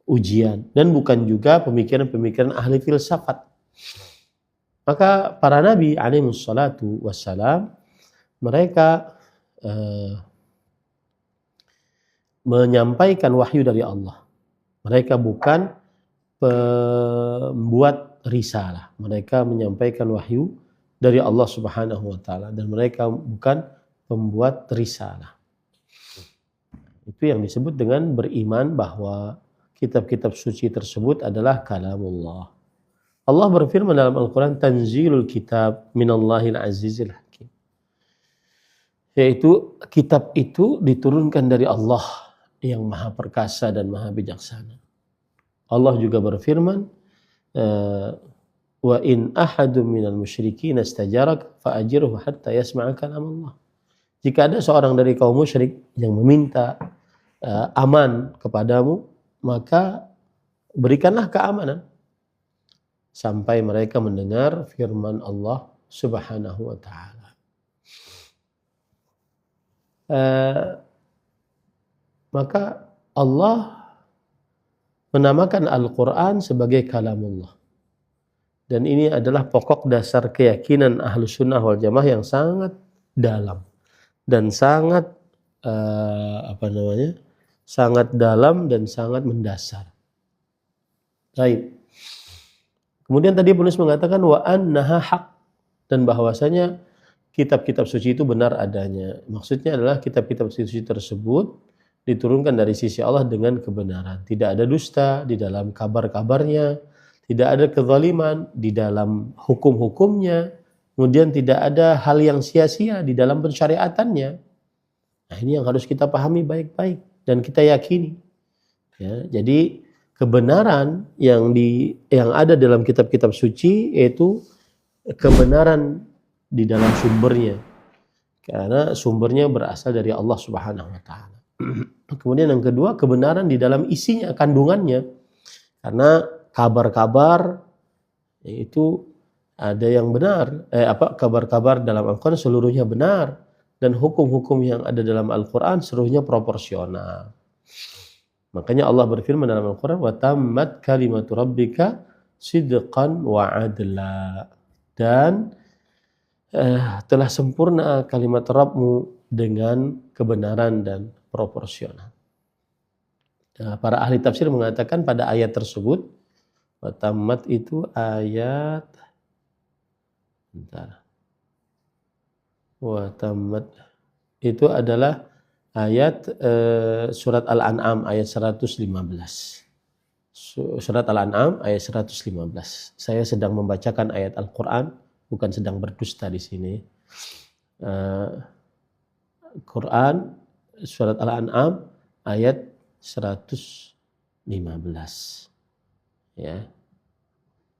ujian, dan bukan juga pemikiran-pemikiran ahli filsafat. Maka para nabi alaihi salatu wassalam mereka menyampaikan wahyu dari Allah. Mereka bukan pembuat risalah. Mereka menyampaikan wahyu dari Allah Subhanahu wa taala dan mereka bukan pembuat risalah. Itu yang disebut dengan beriman bahwa kitab-kitab suci tersebut adalah kalamullah. Allah berfirman dalam Al-Quran, tanzilul kitab minallahil azizil hakim. Yaitu kitab itu diturunkan dari Allah yang maha perkasa dan maha bijaksana. Allah juga berfirman, wa in ahadun minal musyrikin istajarak fa'ajirhu hatta yasma'a kalam Allah. Jika ada seorang dari kaum musyrik yang meminta aman kepadamu, maka berikanlah keamanan sampai mereka mendengar firman Allah Subhanahu wa taala. Maka Allah menamakan Al-Quran sebagai kalamullah. Dan ini adalah pokok dasar keyakinan Ahlus Sunnah wal Jamaah yang sangat dalam dan sangat sangat dalam dan sangat mendasar. Baik. Kemudian tadi penulis mengatakan wa annaha haq, dan bahwasanya kitab-kitab suci itu benar adanya. Maksudnya adalah kitab-kitab suci tersebut diturunkan dari sisi Allah dengan kebenaran. Tidak ada dusta di dalam kabar-kabarnya, tidak ada kezaliman di dalam hukum-hukumnya, kemudian tidak ada hal yang sia-sia di dalam pensyariatannya. Nah, ini yang harus kita pahami baik-baik dan kita yakini. Ya, jadi kebenaran yang ada dalam kitab-kitab suci yaitu kebenaran di dalam sumbernya, karena sumbernya berasal dari Allah Subhanahu wa taala. Kemudian yang kedua, kebenaran di dalam isinya, kandungannya, karena kabar-kabar itu ada yang benar, kabar-kabar dalam Al-Quran seluruhnya benar, dan hukum-hukum yang ada dalam Al-Quran seluruhnya proporsional. Makanya Allah berfirman dalam Al-Quran, wa tammat kalimatu rabbika sidqan wa adla, dan telah sempurna kalimat Rabbmu dengan kebenaran dan proporsional. Para ahli tafsir mengatakan pada ayat tersebut, wa tammat itu ayat, wa tammat itu adalah ayat surat Al-An'am ayat 115. Surat Al-An'am ayat 115. Saya sedang membacakan ayat Al-Quran, bukan sedang berdusta di sini. Quran surat Al-An'am ayat 115. Ya.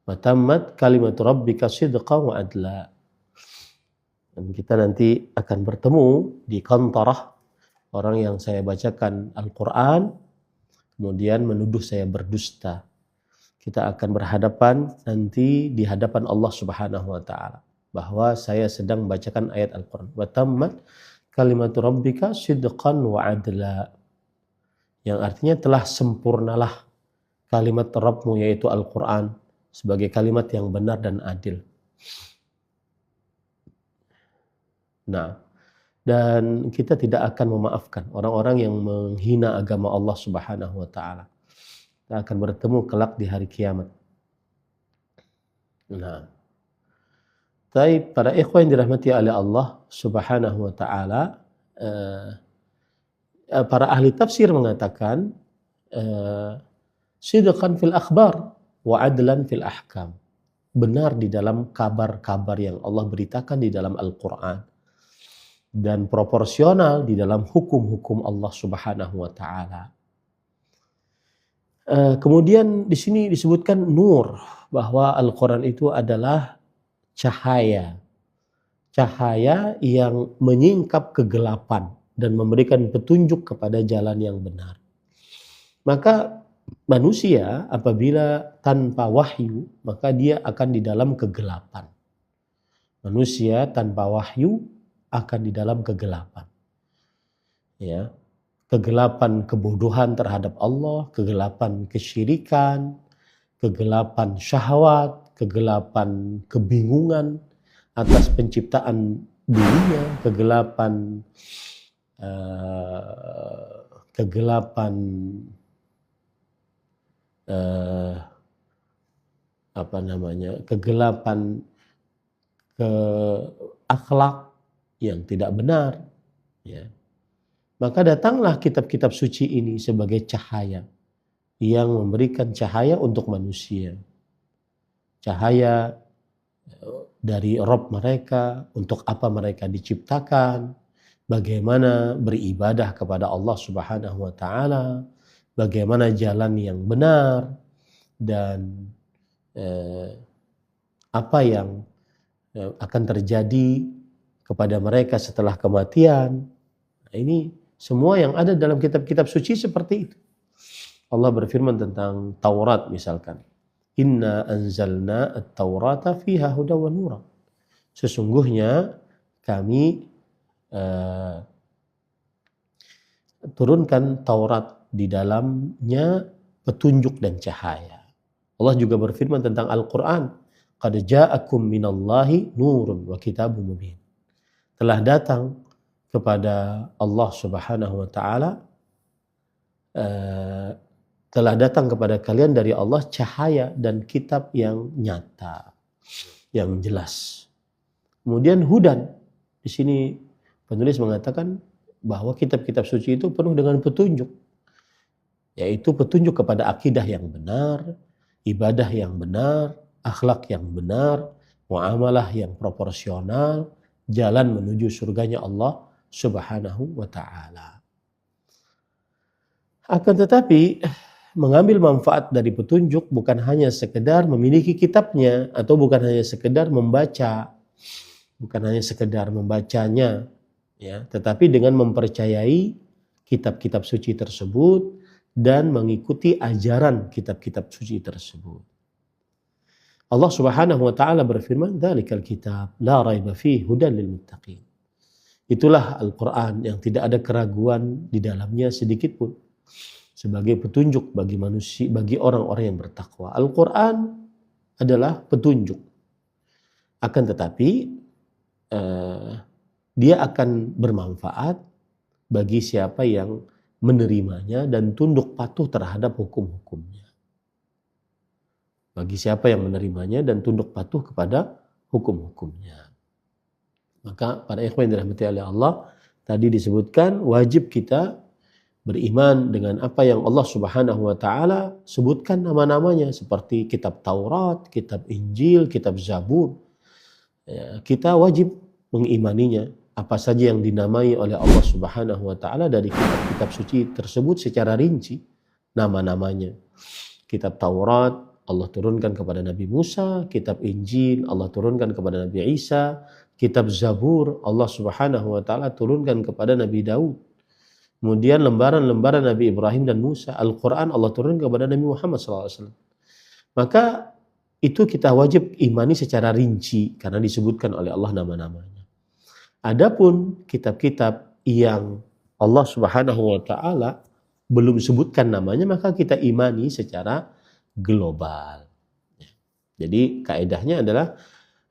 Wa tammat kalimatu rabbika sidqan wa adla. Dan kita nanti akan bertemu di kantarah orang yang saya bacakan Al-Quran kemudian menuduh saya berdusta. Kita akan berhadapan nanti di hadapan Allah Subhanahu wa taala bahwa saya sedang membacakan ayat Al-Quran. Wa tammat kalimatu rabbika sidqan wa adla, yang artinya telah sempurnalah kalimat Rabbmu yaitu Al-Quran sebagai kalimat yang benar dan adil. Nah, dan kita tidak akan memaafkan orang-orang yang menghina agama Allah Subhanahu wa taala. Kita akan bertemu kelak di hari kiamat. Nah, tapi para ikhwan yang dirahmati oleh Allah Subhanahu wa taala, para ahli tafsir mengatakan sidqan fil akhbar wa adlan fil ahkam. Benar di dalam kabar-kabar yang Allah beritakan di dalam Al-Quran, dan proporsional di dalam hukum-hukum Allah Subhanahu wa taala. Kemudian di sini disebutkan nur, bahwa Al-Quran itu adalah cahaya. Cahaya yang menyingkap kegelapan dan memberikan petunjuk kepada jalan yang benar. Maka manusia apabila tanpa wahyu, maka dia akan di dalam kegelapan. Manusia tanpa wahyu akan di dalam kegelapan. Ya. Kegelapan kebodohan terhadap Allah, kegelapan kesyirikan, kegelapan syahwat, kegelapan kebingungan atas penciptaan dunia, kegelapan kegelapan akhlak yang tidak benar, ya. Maka datanglah kitab-kitab suci ini sebagai cahaya yang memberikan cahaya untuk manusia, cahaya dari Rabb mereka, untuk apa mereka diciptakan, bagaimana beribadah kepada Allah Subhanahu wa taala, bagaimana jalan yang benar, dan apa yang akan terjadi kepada mereka setelah kematian. Nah, ini semua yang ada dalam kitab-kitab suci seperti itu. Allah berfirman tentang Taurat misalkan, Inna anzalna at-taurata fiha huda wa nura. Sesungguhnya kami turunkan Taurat, di dalamnya petunjuk dan cahaya. Allah juga berfirman tentang Al-Quran, qad ja'akum minallahi nurun wa kitabun mubin. Telah datang kepada Allah Subhanahu wa taala, telah datang kepada kalian dari Allah cahaya dan kitab yang nyata, yang jelas. Kemudian hudan, di sini penulis mengatakan bahwa kitab-kitab suci itu penuh dengan petunjuk, yaitu petunjuk kepada akidah yang benar, ibadah yang benar, akhlak yang benar, muamalah yang proporsional, jalan menuju surganya Allah Subhanahu wa ta'ala. Akan tetapi mengambil manfaat dari petunjuk bukan hanya sekedar memiliki kitabnya atau bukan hanya sekedar membaca, bukan hanya sekedar membacanya, ya, tetapi dengan mempercayai kitab-kitab suci tersebut dan mengikuti ajaran kitab-kitab suci tersebut. Allah Subhanahu wa taala berfirman, "Dzalikal kitab la raiba fihi hudan lil muttaqin." Itulah Al-Qur'an yang tidak ada keraguan di dalamnya sedikit pun, sebagai petunjuk bagi manusia, bagi orang-orang yang bertakwa. Al-Qur'an adalah petunjuk. Akan tetapi dia akan bermanfaat bagi siapa yang menerimanya dan tunduk patuh terhadap hukum-hukumnya. Bagi siapa yang menerimanya dan tunduk patuh kepada hukum-hukumnya. Maka para ikhwan yang dirahmati oleh Allah, tadi disebutkan wajib kita beriman dengan apa yang Allah Subhanahu wa taala sebutkan nama-namanya, seperti kitab Taurat, kitab Injil, kitab Zabur. Ya, kita wajib mengimaninya, apa saja yang dinamai oleh Allah Subhanahu wa taala dari kitab-kitab suci tersebut secara rinci nama-namanya. Kitab Taurat Allah turunkan kepada Nabi Musa, kitab Injil Allah turunkan kepada Nabi Isa, kitab Zabur Allah Subhanahu wa taala turunkan kepada Nabi Daud. Kemudian lembaran-lembaran Nabi Ibrahim dan Musa. Al-Quran Allah turunkan kepada Nabi Muhammad SAW. Maka itu kita wajib imani secara rinci karena disebutkan oleh Allah nama-namanya. Adapun kitab-kitab yang Allah Subhanahu wa taala belum sebutkan namanya, maka kita imani secara global. Jadi kaedahnya adalah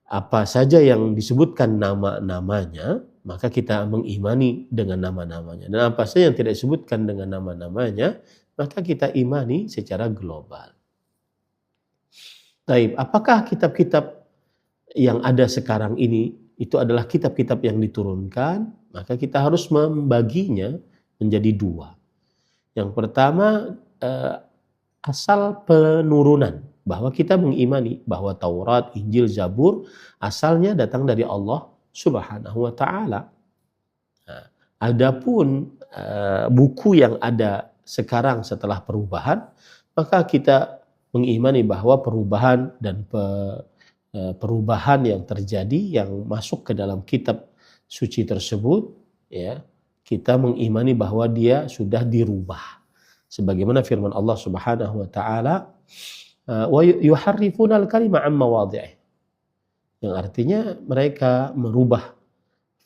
apa saja yang disebutkan nama-namanya, maka kita mengimani dengan nama-namanya. Dan apa saja yang tidak disebutkan dengan nama-namanya, maka kita imani secara global. Baik, apakah kitab-kitab yang ada sekarang ini itu adalah kitab-kitab yang diturunkan? Maka kita harus membaginya menjadi dua. Yang pertama, asal penurunan, bahwa kita mengimani bahwa Taurat, Injil, Zabur asalnya datang dari Allah Subhanahu wa taala. Nah, adapun buku yang ada sekarang setelah perubahan, maka kita mengimani bahwa perubahan dan perubahan yang terjadi yang masuk ke dalam kitab suci tersebut, ya, kita mengimani bahwa dia sudah dirubah. Sebagaimana firman Allah Subhanahu wa taala, wa yuharrifuna al-kalima an mawadhi'i, yang artinya mereka merubah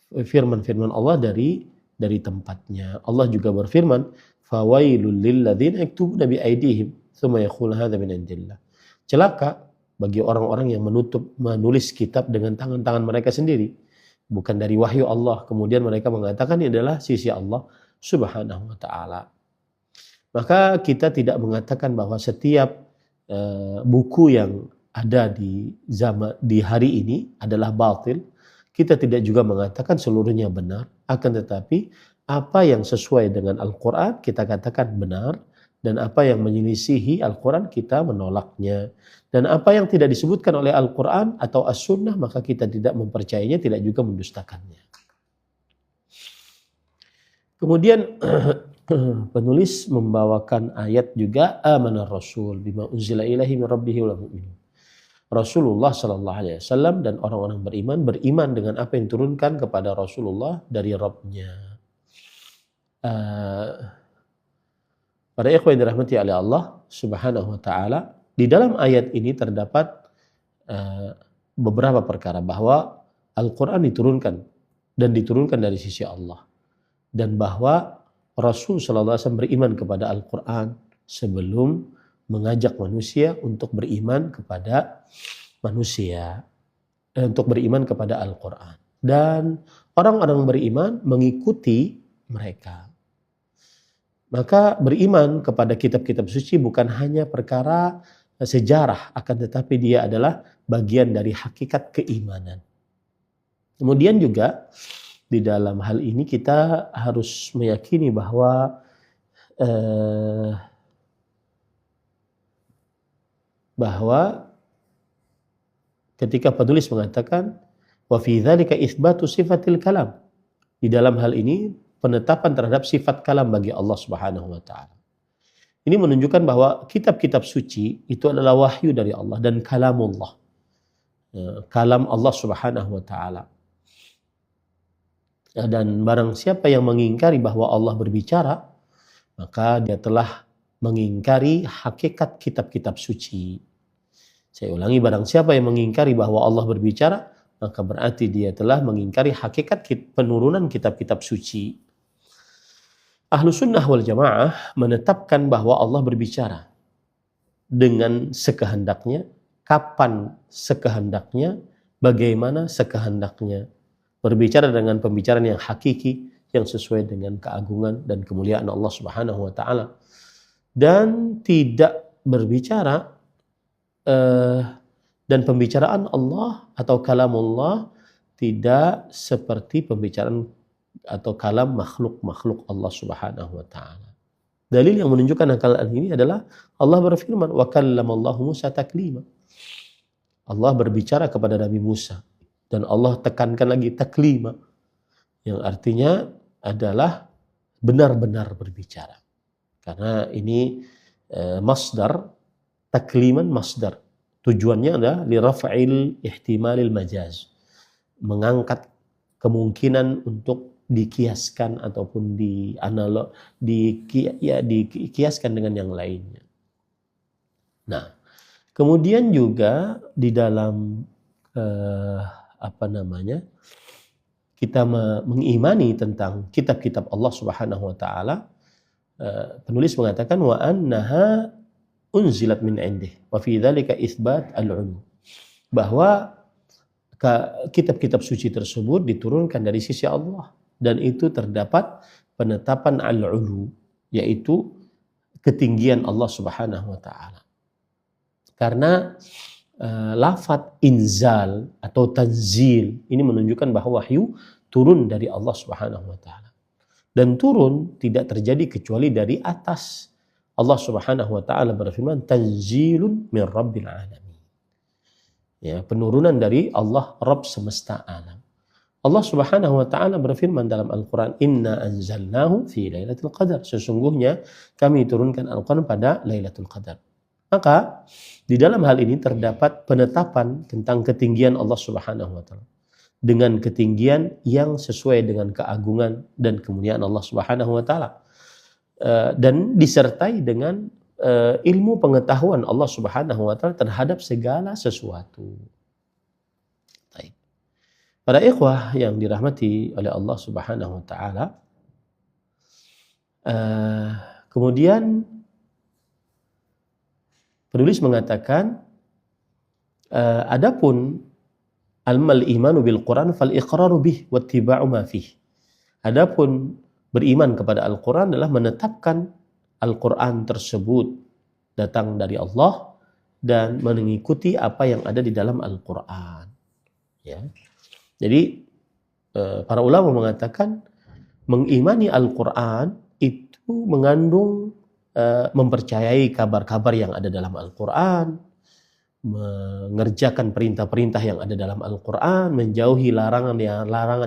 firman-firman Allah dari tempatnya. Allah juga berfirman, fawailul lil ladzina yaktubuna bi aydihim tsumma yaqulu hadza min indillah. Celaka bagi orang-orang yang menulis kitab dengan tangan-tangan mereka sendiri, bukan dari wahyu Allah, kemudian mereka mengatakan ini adalah sisi Allah Subhanahu wa taala. Maka kita tidak mengatakan bahwa setiap buku yang ada di hari ini adalah batil. Kita tidak juga mengatakan seluruhnya benar, akan tetapi apa yang sesuai dengan Al-Quran kita katakan benar, dan apa yang menyelisihi Al-Quran kita menolaknya, dan apa yang tidak disebutkan oleh Al-Quran atau As-Sunnah maka kita tidak mempercayainya, tidak juga mendustakannya. Kemudian penulis membawakan ayat juga, amanar rasul bima unzila ilaihi min rabbihi wal mu'minun. Rasulullah sallallahu alaihi wasallam dan orang-orang beriman dengan apa yang diturunkan kepada Rasulullah dari Rabb-nya. Para ikhwan yang dirahmati oleh Allah Subhanahu wa taala, di dalam ayat ini terdapat beberapa perkara, bahwa Al-Qur'an diturunkan dari sisi Allah, dan bahwa Rasul sallallahu alaihi wasallam beriman kepada Al-Qur'an sebelum mengajak manusia untuk beriman kepada manusia, untuk beriman kepada Al-Qur'an, dan orang-orang beriman mengikuti mereka. Maka beriman kepada kitab-kitab suci bukan hanya perkara sejarah, akan tetapi dia adalah bagian dari hakikat keimanan. Kemudian juga di dalam hal ini kita harus meyakini bahwa ketika penulis mengatakan wa fi dzalika itsbatu sifatil kalam, di dalam hal ini penetapan terhadap sifat kalam bagi Allah Subhanahu wa taala. Ini menunjukkan bahwa kitab-kitab suci itu adalah wahyu dari Allah dan kalamullah. Kalam Allah Subhanahu wa taala. Dan barang siapa yang mengingkari bahwa Allah berbicara, maka dia telah mengingkari hakikat kitab-kitab suci. Saya ulangi, barang siapa yang mengingkari bahwa Allah berbicara, maka berarti dia telah mengingkari hakikat penurunan kitab-kitab suci. Ahlu sunnah wal jamaah menetapkan bahwa Allah berbicara dengan sekehendaknya, kapan sekehendaknya, bagaimana sekehendaknya. Berbicara dengan pembicaraan yang hakiki, yang sesuai dengan keagungan dan kemuliaan Allah Subhanahu wa taala. Dan tidak berbicara dan pembicaraan Allah atau kalamullah tidak seperti pembicaraan atau kalam makhluk Allah Subhanahu wa taala. Dalil yang menunjukkan hal ini adalah Allah berfirman, wa kallamallahu Musa taklima. Allah berbicara kepada Nabi Musa dan Allah tekankan lagi taklima, yang artinya adalah benar-benar berbicara. Karena ini masdar, takliman masdar. Tujuannya adalah li raf'il ihtimalil majaz. Mengangkat kemungkinan untuk dikiaskan ataupun dikiaskan dengan yang lainnya. Nah, kemudian juga di dalam kita mengimani tentang kitab-kitab Allah Subhanahu wa taala, penulis mengatakan wa annaha unzilat min indih wa fi dzalika itsbat al-'ulu, bahwa kitab-kitab suci tersebut diturunkan dari sisi Allah dan itu terdapat penetapan al-'ulu, yaitu ketinggian Allah Subhanahu wa taala. Karena lafaz inzal atau tanzil ini menunjukkan bahwa wahyu turun dari Allah Subhanahu wa taala. Dan turun tidak terjadi kecuali dari atas. Allah Subhanahu wa taala berfirman, tanzilun min rabbil alamin. Ya, penurunan dari Allah Rabb semesta alam. Allah Subhanahu wa taala berfirman dalam Al-Qur'an, inna anzalnahu fi lailatul qadar. Sesungguhnya kami turunkan Al-Qur'an pada Lailatul Qadar. Maka di dalam hal ini terdapat penetapan tentang ketinggian Allah Subhanahu wa taala dengan ketinggian yang sesuai dengan keagungan dan kemuliaan Allah Subhanahu wa taala, dan disertai dengan ilmu pengetahuan Allah Subhanahu wa taala terhadap segala sesuatu. Baik. Para ikhwah yang dirahmati oleh Allah Subhanahu wa taala, kemudian penulis mengatakan, adapun al-mal imanu bil Quran fal iqraru bih wattiba'u ma fih. Adapun beriman kepada Al-Quran adalah menetapkan Al-Quran tersebut datang dari Allah dan mengikuti apa yang ada di dalam Al-Quran. Ya. Jadi para ulama mengatakan mengimani Al-Quran itu mengandung mempercayai kabar-kabar yang ada dalam Al-Quran, mengerjakan perintah-perintah yang ada dalam Al-Quran, menjauhi larangan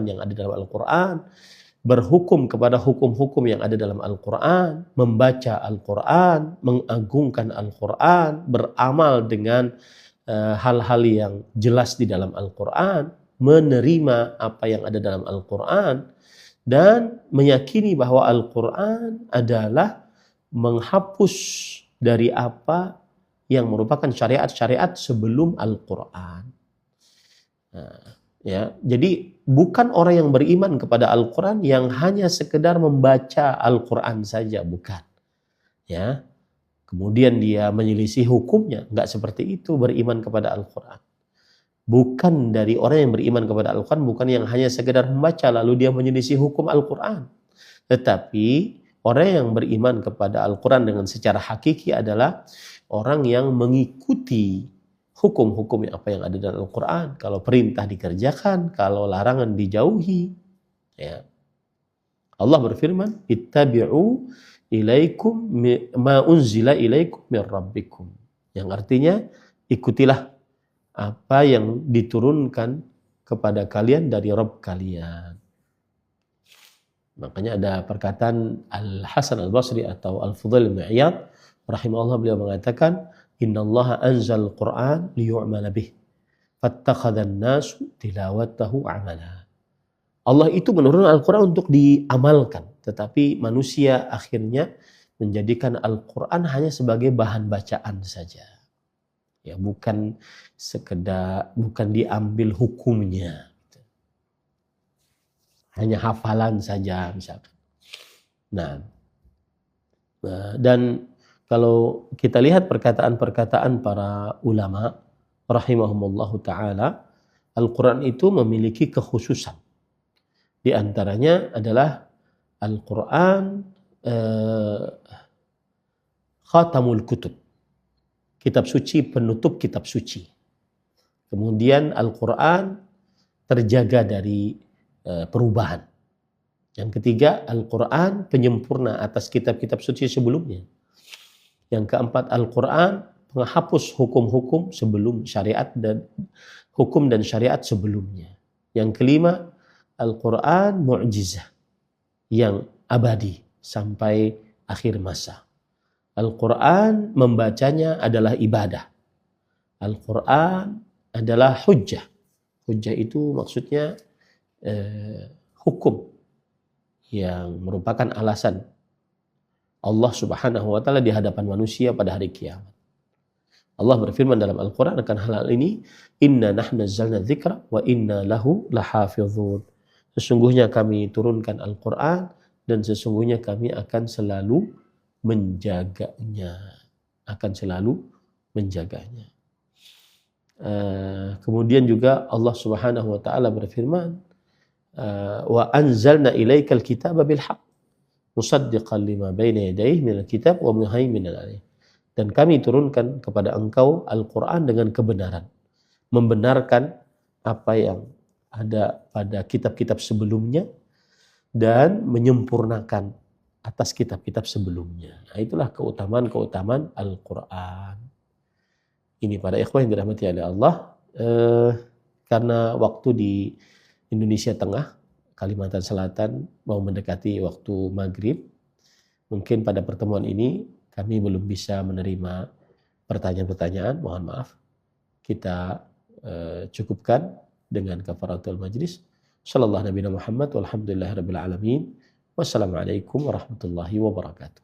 yang ada dalam Al-Quran, berhukum kepada hukum-hukum yang ada dalam Al-Quran, membaca Al-Quran, mengagungkan Al-Quran, beramal dengan hal-hal yang jelas di dalam Al-Quran, menerima apa yang ada dalam Al-Quran, dan meyakini bahwa Al-Quran adalah menghapus dari apa yang merupakan syariat-syariat sebelum Al-Quran. Nah, ya, jadi bukan orang yang beriman kepada Al-Quran yang hanya sekedar membaca Al-Quran saja, bukan. Ya, kemudian dia menyelisih hukumnya, enggak seperti itu beriman kepada Al-Quran. Bukan dari orang yang beriman kepada Al-Quran, bukan yang hanya sekedar membaca lalu dia menyelisih hukum Al-Quran. Tetapi orang yang beriman kepada Al-Quran dengan secara hakiki adalah orang yang mengikuti hukum-hukum apa yang ada dalam Al-Quran. Kalau perintah dikerjakan, kalau larangan dijauhi. Ya. Allah berfirman, ittabi'u ilaikum ma unzila ilaikum min rabbikum. Yang artinya, ikutilah apa yang diturunkan kepada kalian dari Rabb kalian. Makanya ada perkataan Al-Hasan Al-Basri atau Al-Fudail bin Iyad, rahimahullah, beliau mengatakan, innallaha anzal Qur'an liyu'mala bih fattakhadhan nasu tilawatahu amala. Allah itu menurunkan Al-Quran untuk diamalkan, tetapi manusia akhirnya menjadikan Al-Quran hanya sebagai bahan bacaan saja. Ya, bukan diambil hukumnya. Hanya hafalan saja misalkan. Nah, dan kalau kita lihat perkataan-perkataan para ulama rahimahumullahu ta'ala, Al-Quran itu memiliki kekhususan. Di antaranya adalah Al-Quran khatamul kutub, kitab suci, penutup kitab suci. Kemudian Al-Quran terjaga dari perubahan. Yang ketiga, Al-Quran penyempurna atas kitab-kitab suci sebelumnya. Yang keempat, Al-Quran menghapus hukum-hukum sebelum syariat dan hukum dan syariat sebelumnya. Yang kelima, Al-Quran mu'jizah yang abadi sampai akhir masa. Al-Quran membacanya adalah ibadah. Al-Quran adalah hujjah. Hujjah itu maksudnya hukum yang merupakan alasan Allah Subhanahu wa ta'ala di hadapan manusia pada hari kiamat. Allah berfirman dalam Al-Quran akan hal ini, inna nahnu nazzalna dzikra wa inna lahu lahafizun. Sesungguhnya kami turunkan Al-Quran dan sesungguhnya kami akan selalu menjaganya. Kemudian juga Allah Subhanahu wa ta'ala berfirman, wa anzalna ilaikal kitaba bil haqq musaddiqan lima baina yadayhi minal kitab wa muhaiminan alaih. Dan kami turunkan kepada engkau Al-Quran dengan kebenaran, membenarkan apa yang ada pada kitab-kitab sebelumnya dan menyempurnakan atas kitab-kitab sebelumnya. Nah, itulah keutamaan Al-Quran. Ini para ikhwah yang dirahmati oleh Allah, karena waktu di Indonesia Tengah, Kalimantan Selatan mau mendekati waktu maghrib, mungkin pada pertemuan ini kami belum bisa menerima pertanyaan-pertanyaan, mohon maaf. Kita cukupkan dengan kafaratul majlis. Sallallahu Nabi Muhammad walhamdulillahirabbil alamin. Wassalamualaikum warahmatullahi wabarakatuh.